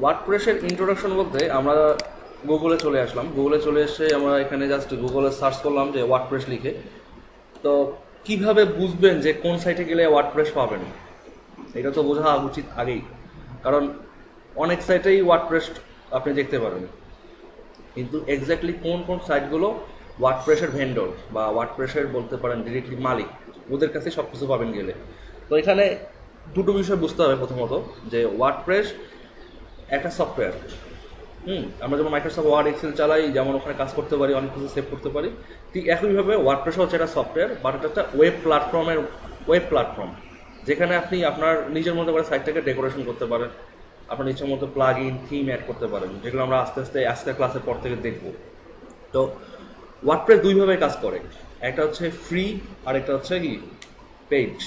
ওয়ার্ডপ্রেসের introduction বলতে আমরা গুগলে চলে আসলাম। গুগলে চলে এসে আমরা এখানে জাস্ট গুগলে সার্চ করলাম যে ওয়ার্ডপ্রেস লিখে। তো কিভাবে বুঝবেন যে কোন সাইটে গেলে ওয়ার্ডপ্রেস পাবেন, এটা তো বোঝা উচিত আগেই। কারণ অনেক সাইটেই ওয়ার্ডপ্রেস আপনি দেখতে পারেন, কিন্তু এক্স্যাক্টলি কোন কোন সাইটগুলো ওয়ার্ডপ্রেসের ভেন্ডর বা ওয়ার্ডপ্রেসের বলতে পারেন ডিরেক্টলি মালিক, ওদের কাছে সব কিছু পাবেন গেলে। তো এখানে দুটো বিষয় বুঝতে হবে। প্রথমত যে ওয়ার্ডপ্রেস একটা সফটওয়্যার। আমরা যেমন মাইক্রোসফট ওয়ার্ড এক্সেল চালাই, যেমন ওখানে কাজ করতে পারি, অনেক কিছু সেভ করতে পারি, ঠিক একইভাবে ওয়ার্ডপ্রেস হচ্ছে একটা সফটওয়্যার, বাট এটা একটা ওয়েব প্ল্যাটফর্ম যেখানে আপনি আপনার নিজের মতো করে সাইটটাকে ডেকোরেশন করতে পারেন, আপনার ইচ্ছা মতো প্লাগ ইন থিম অ্যাড করতে পারেন, যেগুলো আমরা আস্তে আস্তে আজকের ক্লাসের পর থেকে দেখব। তো ওয়ার্ডপ্রেস দুইভাবে কাজ করে, একটা হচ্ছে ফ্রি আর একটা হচ্ছে কি পেইড।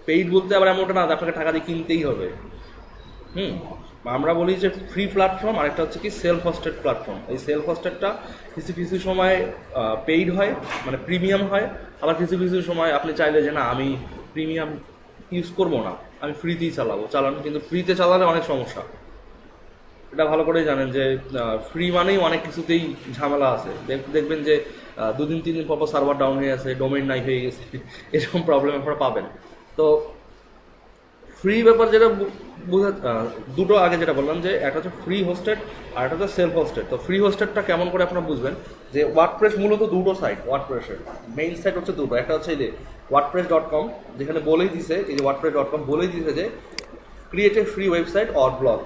পেইড বলতে আবার এমনটা না আপনাকে টাকা দিয়ে কিনতেই হবে। আমরা বলি যে ফ্রি প্ল্যাটফর্ম, আর একটা হচ্ছে কি সেলফ হোস্টেড প্ল্যাটফর্ম। এই সেলফ হোস্টেডটা কিছু কিছু সময় পেইড হয়, মানে প্রিমিয়াম হয়, আবার কিছু কিছু সময় আপনি চাইলে যে না আমি প্রিমিয়াম ইউজ করবো না, আমি ফ্রিতেই চালান, কিন্তু ফ্রিতে চালালে অনেক সমস্যা। এটা ভালো করেই জানেন যে ফ্রি মানেই অনেক কিছুতেই ঝামেলা আছে। দেখবেন যে 2 দিন 3 দিন পর সার্ভার ডাউন হয়ে গেছে, ডোমেইন নাই হয়ে গেছে, এরকম প্রবলেম আপনারা পাবেন। তো ফ্রি ব্যাপার যেটা দুটো আগে যেটা বললাম যে একটা হচ্ছে ফ্রি হোস্টেড আর একটা হচ্ছে সেলফ হোস্টেড। তো ফ্রি হোস্টেডটা কেমন করে আপনারা বুঝবেন, যে ওয়ার্ডপ্রেস মূলত দুটো সাইট, ওয়ার্ডপ্রেসের মেইন সাইট হচ্ছে দুটো। একটা হচ্ছে এই যে wordpress.com, যেখানে বলেই দিছে, এই যে wordpress.com বলেই দিছে যে create a free website or blog.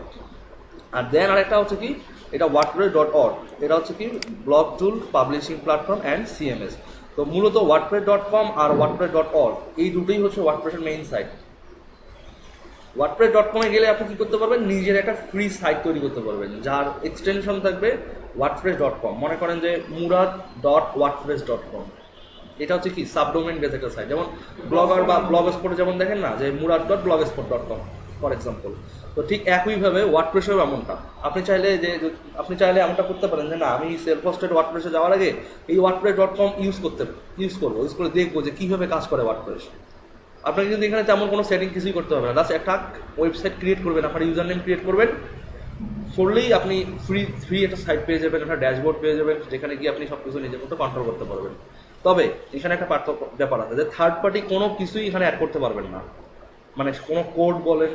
আর দেন আরেকটা হচ্ছে কি, এটা wordpress.org, এটা হচ্ছে কি blog tool publishing platform and CMS. তো মূলত wordpress.com আর wordpress.org এই দুটোই হচ্ছে ওয়ার্ডপ্রেসের মেইন সাইট। wordpress.com-এ গেলে আপনি কী করতে পারবেন, নিজের একটা ফ্রি সাইট তৈরি করতে পারবেন, যার এক্সটেনশন থাকবে wordpress.com। মনে করেন যে murad.wordpress.com, এটা হচ্ছে কি সাবডোমেন বেস একটা সাইট। যেমন ব্লগার বা ব্লগস্পটে যেমন দেখেন না যে murad.blogspot.com ফর এক্সাম্পল। তো ঠিক একইভাবে ওয়ার্ডপ্রেসেও এমনটা। আপনি চাইলে এমনটা করতে পারেন যে না আমি সেলফ হোস্টেড ওয়ার্ডপ্রেসে যাওয়ার আগে এই wordpress.com ইউজ করে দেখবো যে কীভাবে কাজ করে ওয়ার্ডপ্রেস। আপনাকে কিন্তু এখানে তেমন কোনো সেটিং কিছুই করতে হবে না, জাস্ট একটা ওয়েবসাইট ক্রিয়েট করবেন, আপনার ইউজার নেম ক্রিয়েট করলেই আপনি ফ্রি একটা সাইট পেয়ে যাবেন, একটা ড্যাশবোর্ড পেয়ে যাবেন, যেখানে গিয়ে আপনি সব কিছু নিজের মতো কন্ট্রোল করতে পারবেন। তবে এখানে একটা ব্যাপার আছে যে থার্ড পার্টি কোনো কিছুই এখানে অ্যাড করতে পারবেন না, মানে কোনো কোড বলেন,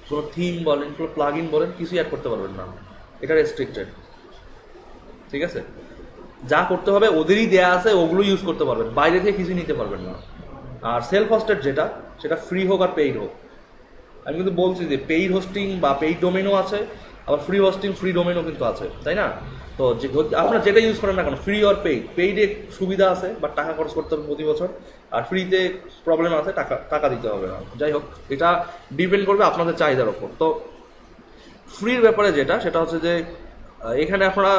কোনো থিম বলেন, কোনো প্লাগ ইন বলেন, কিছুই অ্যাড করতে পারবেন না, এটা রেস্ট্রিক্টেড। ঠিক আছে, যা করতে হবে ওদেরই দেয়া আছে, ওগুলো ইউজ করতে পারবেন, বাইরে থেকে কিছুই নিতে পারবেন না। আর সেলফ হোস্টেড সেটা ফ্রি হোক আর পেইড হোক, আমি কিন্তু বলছি যে পেইড হোস্টিং বা পেইড ডোমেনও আছে, আবার ফ্রি হোস্টিং ফ্রি ডোমেনও কিন্তু আছে, তাই না? তো আপনারা যেটা ইউজ করেন না কেন, ফ্রি আর পেইডে সুবিধা আছে, বাট টাকা খরচ করতে হবে প্রতি বছর, আর ফ্রিতে প্রবলেম আছে, টাকা দিতে হবে না। যাই হোক, এটা ডিপেন্ড করবে আপনাদের চাহিদার ওপর। তো ফ্রির ব্যাপারে সেটা হচ্ছে যে এখানে আপনারা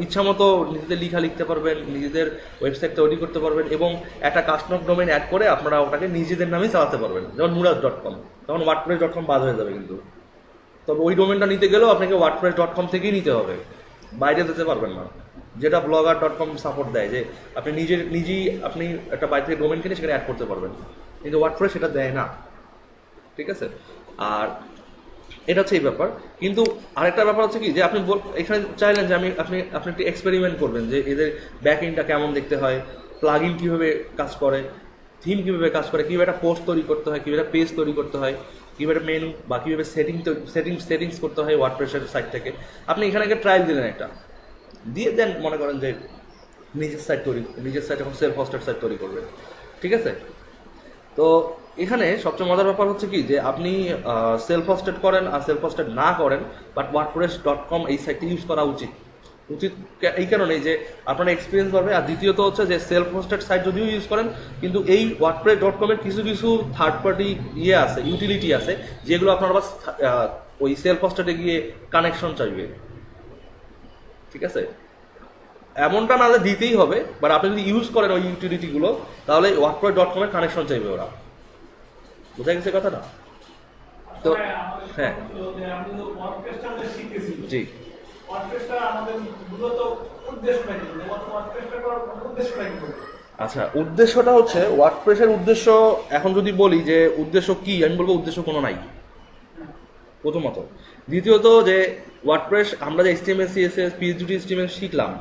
ইচ্ছা মতো নিজেদের লেখা লিখতে পারবেন, নিজেদের ওয়েবসাইট তৈরি করতে পারবেন, এবং একটা কাস্টমার ডোমেইন অ্যাড করে আপনারা ওটাকে নিজেদের নামেই চালাতে পারবেন। যেমন murad.com, তখন wordpress.com বাদ হয়ে যাবে কিন্তু। তবে ওই ডোমেনটা নিতে গেলেও আপনাকে wordpress.com থেকেই নিতে হবে, বাইরে যেতে পারবেন না। যেটা blogger.com সাপোর্ট দেয়, যে আপনি নিজেই আপনি একটা বাইরে থেকে ডোমেন কিনে সেখানে অ্যাড করতে পারবেন, কিন্তু ওয়ার্ডপ্রেস সেটা দেয় না। ঠিক আছে, আর এটা হচ্ছে এই ব্যাপার। কিন্তু আরেকটা ব্যাপার হচ্ছে কি, যে আপনি এখানে চাইলেন যে আপনি একটু এক্সপেরিমেন্ট করবেন যে এদের ব্যাক এন্ডটা কেমন দেখতে হয়, প্লাগ ইন কীভাবে কাজ করে, থিম কীভাবে কাজ করে, কীভাবে একটা পোস্ট তৈরি করতে হয়, কীভাবে একটা পেজ তৈরি করতে হয়, কীভাবে মেনু বা কীভাবে সেটিংস করতে হয় ওয়ার্ডপ্রেসের সাইট থেকে। আপনি এখানে একটা ট্রায়াল দিলেন, একটা দিয়ে দেন, মনে করেন যে নিজের সাইট এখন সেলফ হোস্টেড সাইট তৈরি করবেন। ঠিক আছে, তো এখানে সবচেয়ে মজার ব্যাপার হচ্ছে কি, যে আপনি সেলফ হোস্টেড করেন আর সেলফ হোস্টেড না করেন, বাট wordpress.com এই সাইটটি ইউজ করা উচিত এই কারণেই যে আপনার এক্সপিরিয়েন্স পাবে। আর দ্বিতীয়ত হচ্ছে যে সেলফ হোস্টেড সাইট যদিও ইউজ করেন, কিন্তু এই wordpress.com এর কিছু থার্ড পার্টি আছে, ইউটিলিটি আছে, যেগুলো আপনার আবার ওই সেলফ হোস্টেডে গিয়ে কানেকশন চাইবে। ঠিক আছে, এমনটা না যে দিতেই হবে, বাট আপনি যদি ইউজ করেন ওই ইউটিলিটিগুলো, তাহলে wordpress.com এর কানেকশন চাইবে ওরা। বোঝা গেছে কথাটা? তো হ্যাঁ, জি, আচ্ছা, উদ্দেশ্যটা হচ্ছে ওয়ার্ডপ্রেসের উদ্দেশ্য। এখন যদি বলি যে উদ্দেশ্য কি, আমি বলবো উদ্দেশ্য কোনো নাই। প্রথমত দ্বিতীয়ত যে ওয়ার্ডপ্রেস আমরা যে HTML CSS PHP HTML শিখলাম,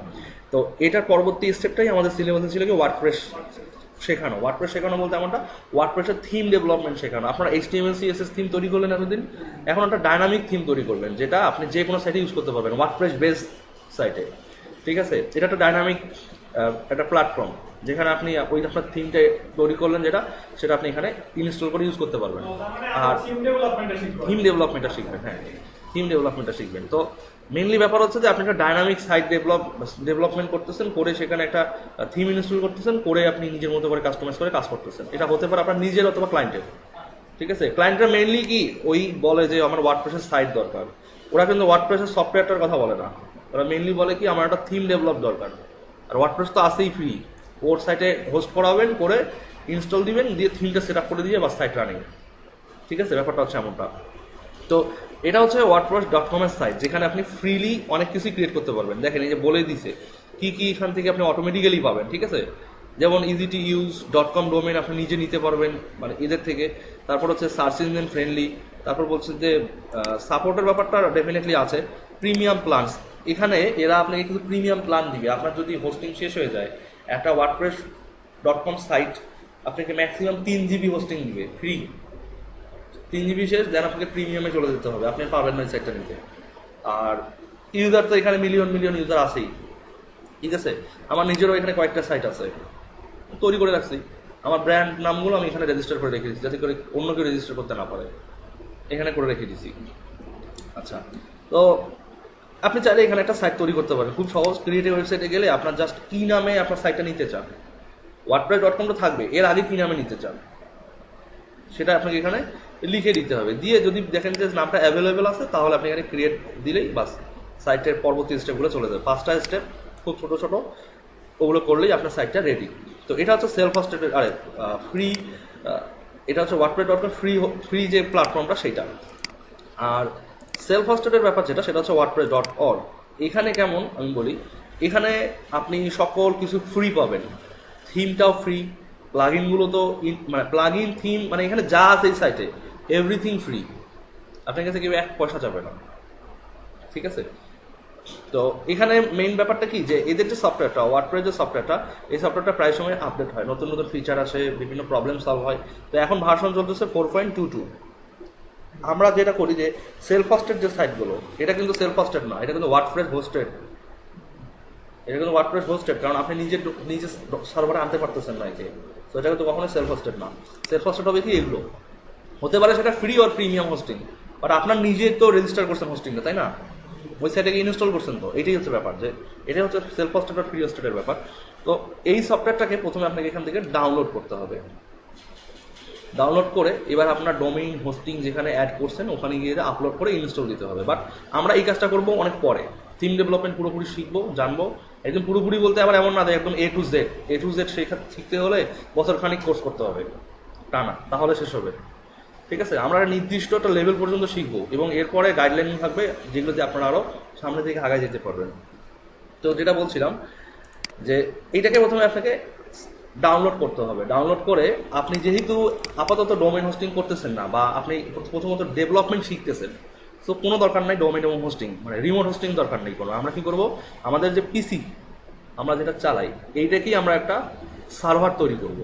তো এটার পরবর্তী স্টেপটাই আমাদের সিলেবাসে ছিল কি ওয়ার্ডপ্রেস শেখানো। ওয়ার্ডপ্রেস শেখানো বলতে এমনটা ওয়ার্ডপ্রেসের থিম ডেভেলপমেন্ট শেখানো। আপনারা HTML CSS থিম তৈরি করলেন এতদিন, এখন একটা ডাইনামিক থিম তৈরি করবেন যেটা আপনি যে কোনো সাইটে ইউজ করতে পারবেন, ওয়ার্ডপ্রেস বেস সাইটে। ঠিক আছে, এটা একটা ডাইনামিক একটা প্ল্যাটফর্ম যেখানে আপনি ওই আপনার থিমটা তৈরি করলেন সেটা আপনি এখানে ইনস্টল করে ইউজ করতে পারবেন। আর থিম ডেভেলপমেন্টটা শিখবেন, হ্যাঁ থিম ডেভেলপমেন্টটা শিখবেন। তো মেইনলি ব্যাপার হচ্ছে যে আপনি একটা ডাইনামিক সাইট ডেভেলপমেন্ট করতেছেন, করে সেখানে একটা থিম ইনস্টল করতেছেন, করে আপনি নিজের মতো করে কাস্টমাইজ করে কাজ করতেছেন। এটা হতে পারে আপনার নিজের অথবা ক্লায়েন্টের। ঠিক আছে, ক্লায়েন্টরা মেইনলি কি ওই বলে যে আমার ওয়ার্ডপ্রেসের সাইট দরকার, ওরা কিন্তু ওয়ার্ডপ্রেসের সফটওয়্যারটার কথা বলে না, ওরা মেইনলি বলে কি আমার একটা থিম ডেভেলপ দরকার। আর ওয়ার্ডপ্রেস তো আসেই ফ্রি, ওর সাইটে হোস্ট করাবেন, করে ইনস্টল দিবেন, দিয়ে থিমটা সেট আপ করে দিয়ে বা সাইট রানিং। ঠিক আছে, ব্যাপারটা হচ্ছে এমনটা। তো এটা হচ্ছে wordpress.com এর সাইট, যেখানে আপনি ফ্রিলি অনেক কিছু ক্রিয়েট করতে পারবেন। দেখেন এই যে বলে দিছে কি কি এখান থেকে আপনি অটোমেটিক্যালি পাবেন। ঠিক আছে, যেমন easy-to-use.com ডোমেন আপনি নিজে নিতে পারবেন মানে এদের থেকে। তারপর হচ্ছে সার্চ ইঞ্জিন ফ্রেন্ডলি, তারপর বলছে যে সাপোর্টের ব্যাপারটা ডেফিনেটলি আছে। প্রিমিয়াম প্ল্যানস, এখানে এরা আপনাকে কিন্তু প্রিমিয়াম প্ল্যান দিবে। আপনার যদি হোস্টিং শেষ হয়ে যায়, একটা wordpress.com সাইট আপনাকে ম্যাক্সিমাম 3 GB হোস্টিং দিবে ফ্রি। 3 GB শেষ, দেন আপনাকে প্রিমিয়ামে চলে যেতে হবে, আপনি পাবেন না এই সাইটটা নিতে। আর ইউজার তো এখানে মিলিয়ন মিলিয়ন ইউজার আছেই। ঠিক আছে, আমার নিজেরও এখানে কয়েকটা সাইট আছে তৈরি করে রাখছি, আমার ব্র্যান্ড নামগুলো আমি এখানে রেজিস্টার করে রেখে দিচ্ছি যাতে করে অন্য কেউ রেজিস্টার করতে না পারে, এখানে করে রেখে দিচ্ছি। আচ্ছা, তো আপনি চাইলে এখানে একটা সাইট তৈরি করতে পারেন খুব সহজ। ক্রিয়েটিভ ওয়েবসাইটে গেলে আপনার জাস্ট কি নামে আপনার সাইটটা নিতে চান, wordpress.com তো থাকবে, এর আগে কি নামে নিতে চান সেটা আপনাকে এখানে লিখে দিতে হবে। দিয়ে যদি দেখেন যে নামটা অ্যাভেলেবেল আছে, তাহলে আপনি এখানে ক্রিয়েট দিলেই বাস সাইটের পরবর্তী স্টেপগুলো চলে যাবে। 5টা স্টেপ খুব ছোটো ছোটো, ওগুলো করলেই আপনার সাইটটা রেডি। তো এটা হচ্ছে সেলফ হোস্টেড, ফ্রি, এটা হচ্ছে wordpress.com ফ্রি যে প্ল্যাটফর্মটা সেইটা। আর সেলফ হোস্টেডের ব্যাপার যেটা, সেটা হচ্ছে wordpress.org। এখানে কেমন আমি বলি, এখানে আপনি সকল কিছু ফ্রি পাবেন, থিমটাও ফ্রি, প্লাগইনগুলো তো মানে প্লাগইন থিম মানে এখানে যা আছে এই সাইটে এভরিথিং ফ্রি, আপনার কাছে কেউ 1 পয়সা যাবে না। ঠিক আছে, তো এখানে মেইন ব্যাপারটা কি যে এদের যে সফটওয়্যারটা, ওয়ার্ডপ্রেস যে সফটওয়্যারটা, এই সফটওয়্যারটা প্রায় সময় আপডেট হয়, নতুন নতুন ফিচার আসে, বিভিন্ন প্রবলেম সলভ হয়। তো এখন ভার্সন চলতেছে 4.22। আমরা যেটা করি যে সেলফ হোস্টেড যে সাইটগুলো, এটা কিন্তু সেলফ হোস্টেড না, এটা কিন্তু ওয়ার্ডপ্রেস হোস্টেড। এটা কিন্তু ওয়ার্ডপ্রেস হোস্টেড, কারণ আপনি নিজে সার্ভারে আনতে পারতেছেন না একে। তো এটা কিন্তু কখনোই সেলফ হোস্টেড না। সেলফ হোস্টেড হবে কি, এগুলো হতে পারে সেটা ফ্রি আর প্রিমিয়াম হোস্টিং, বাট আপনার নিজে তো রেজিস্টার করছেন হোস্টিংটা, তাই না? ওই সাইটে ইনস্টল করছেন, তো এটাই হচ্ছে ব্যাপার, যে এটা হচ্ছে সেলফ হোস্টেড আর ফ্রি হোস্টেডের ব্যাপার। তো এই সফটওয়্যারটাকে প্রথমে আপনাকে এখান থেকে ডাউনলোড করতে হবে। ডাউনলোড করে এবার আপনার ডোমেইন হোস্টিং যেখানে অ্যাড করছেন ওখানে গিয়ে আপলোড করে ইনস্টল দিতে হবে। বাট আমরা এই কাজটা করবো অনেক পরে, থিম ডেভেলপমেন্ট পুরোপুরি শিখবো, জানবো। একদম পুরোপুরি বলতে আবার এমন না যে একদম এ টু জেড শিখতে হলে বছর খানিক কোর্স করতে হবে টানা, তাহলে শেষ হবে। ঠিক আছে, আমরা নির্দিষ্ট একটা লেভেল পর্যন্ত শিখবো এবং এরপরে গাইডলাইন থাকবে যেগুলো দিয়ে আপনারা আরও সামনে থেকে আগায় যেতে পারবেন। তো যেটা বলছিলাম যে এইটাকে প্রথমে আপনাকে ডাউনলোড করতে হবে। ডাউনলোড করে আপনি যেহেতু আপাতত ডোমেইন হোস্টিং করতেছেন না, বা আপনি প্রথমত ডেভেলপমেন্ট শিখতেছেন, সো কোনো দরকার নাই ডোমেইন এবং হোস্টিং, মানে রিমোট হোস্টিং দরকার নেই কোনো। আমরা কি করব, আমাদের যে পিসি আমরা যেটা চালাই এইটাকেই আমরা একটা সার্ভার তৈরি করব।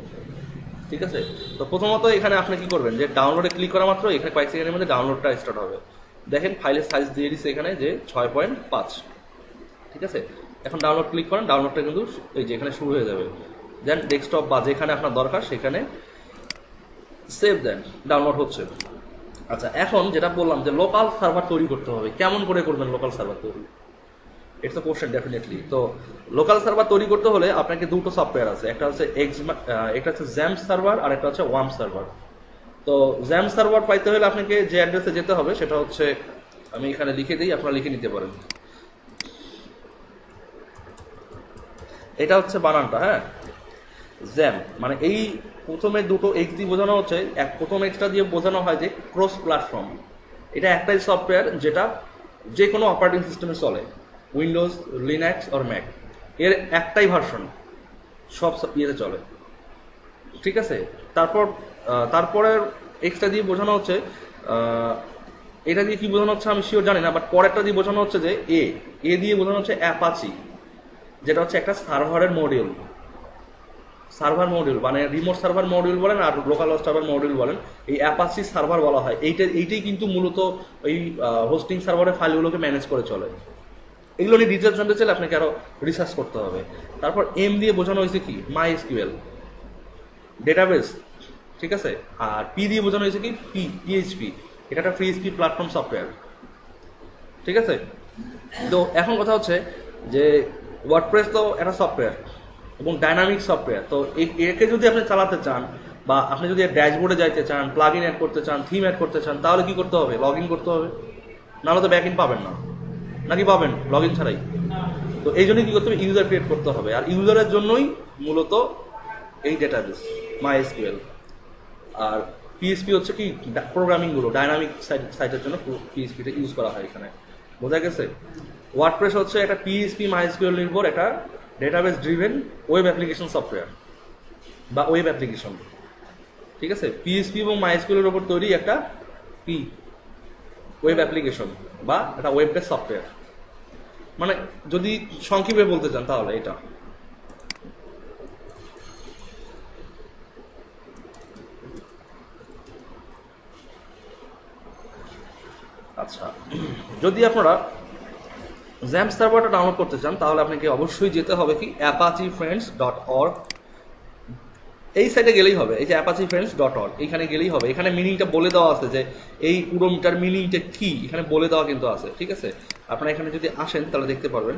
ঠিক আছে, তো প্রথমত এখানে আপনি কি করবেন, যে ডাউনলোডে ক্লিক করা মাত্র এখানে কয়েক সেকেন্ডের মধ্যে ডাউনলোডটা স্টার্ট হবে। দেখেন ফাইলের সাইজ দিয়ে দিচ্ছে এখানে যে 6.5। ঠিক আছে, এখন ডাউনলোড ক্লিক করেন, ডাউনলোডটা কিন্তু এই যে এখানে শুরু হয়ে যাবে। দেন ডেস্কটপ বা যেখানে আপনার দরকার সেখানে সেভ দেন, ডাউনলোড হচ্ছে। আচ্ছা, এখন যেটা বললাম যে লোকাল সার্ভার তৈরি করতে হবে, কেমন করে করবেন লোকাল সার্ভার তৈরি, ইটস আ কোশ্চেন ডেফিনেটলি। তো লোকাল সার্ভার তৈরি করতে হলে আপনাকে দুটো সফটওয়্যার আছে, একটা হচ্ছে একটা হচ্ছে জ্যাম্প সার্ভার আর একটা হচ্ছে ওয়ার্ম সার্ভার। তো জ্যাম্প সার্ভার পাইতে হলে আপনাকে যে অ্যাড্রেসে যেতে হবে সেটা হচ্ছে, আমি এখানে লিখে দিই, আপনারা লিখে নিতে পারেন। এটা হচ্ছে বানানটা, হ্যাঁ, জ্যাম, মানে এই প্রথমে দুটো এক্স দিয়ে বোঝানো হচ্ছে, প্রথম এক্সটা দিয়ে বোঝানো হয় যে ক্রস প্ল্যাটফর্ম। এটা একটাই সফটওয়্যার যেটা যে কোনো অপারেটিং সিস্টেমে চলে, উইন্ডোজ, লিনাক্স আর ম্যাক, এর একটাই ভার্সন সব ইয়েতে চলে। ঠিক আছে, তারপরের এক্সটা দিয়ে বোঝানো হচ্ছে এটা দিয়ে কি বোঝানো হচ্ছে আমি শিওর জানি না, বাট পরেরটা দিয়ে বোঝানো হচ্ছে যে এ দিয়ে বোঝানো হচ্ছে অ্যাপাচি, যেটা হচ্ছে একটা সার্ভারের মডিউল। সার্ভার মডিউল মানে রিমোট সার্ভার মডিউল বলেন আর লোকাল হোস্ট সার্ভার মডিউল বলেন, এই অ্যাপাচি সার্ভার বলা হয়। এইটাই কিন্তু মূলত এই হোস্টিং সার্ভারের ফাইলগুলোকে ম্যানেজ করে চলে। এগুলো নিয়ে ডিটেলস জানতে চাইলে আপনাকে আরো রিসার্চ করতে হবে। তারপর এম দিয়ে বোঝানো হয়েছে কি মাই এসকিউএল ডেটাবেস, ঠিক আছে। আর পি দিয়ে বোঝানো হয়েছে কি পিএইচপি, এটা একটা ফ্রি স্পি প্ল্যাটফর্ম সফটওয়্যার, ঠিক আছে। তো এখন কথা হচ্ছে যে ওয়ার্ডপ্রেস তো একটা সফটওয়্যার এবং ডাইনামিক সফটওয়্যার। তো একে যদি আপনি চালাতে চান বা আপনি যদি ড্যাশবোর্ডে যাইতে চান, প্লাগ ইন অ্যাড করতে চান, থিম অ্যাড করতে চান, তাহলে কি করতে হবে? লগ ইন করতে হবে, নাহলে তো ব্যাক ইন পাবেন না। নাকি পাবেন লগ ইন ছাড়াই? তো এই জন্যই কি করতে হবে? ইউজার ক্রিয়েট করতে হবে। আর ইউজারের জন্যই মূলত এই ডেটাবেস মাই এসকিউএল। আর পিএসপি হচ্ছে কি প্রোগ্রামিংগুলো ডাইনামিক সাইটের জন্য পিএসপিটা ইউজ করা হয় এখানে, বোঝা গেছে। ওয়ার্ডপ্রেস হচ্ছে একটা পিএসপি মাইএসকিউএল নির্ভর একটা database driven web application software বা ওয়েব অ্যাপ্লিকেশন, ঠিক আছে। পিএসপি এবং মাইএসকিউএল এর উপর তৈরি একটা ওয়েব অ্যাপ্লিকেশন বা একটা ওয়েব বেস সফটওয়্যার। মানে যদি সংক্ষেপে বলতে চান তাহলে এটা। আচ্ছা, যদি আপনারা জ্যাম্প সার্ভারটা ডাউনলোড করতে চান তাহলে আপনাকে অবশ্যই যেতে হবে কি apache-friends.org, এই সাইটে গেলেই হবে। এই যে apache-friends.org, এখানে গেলেই হবে। এখানে মিনিংটা বলে দেওয়া আছে যে এই পুরো মিটার মিনিংটা কি, এখানে বলে দেওয়া কিন্তু আছে, ঠিক আছে। আপনারা এখানে যদি আসেন তাহলে দেখতে পারবেন।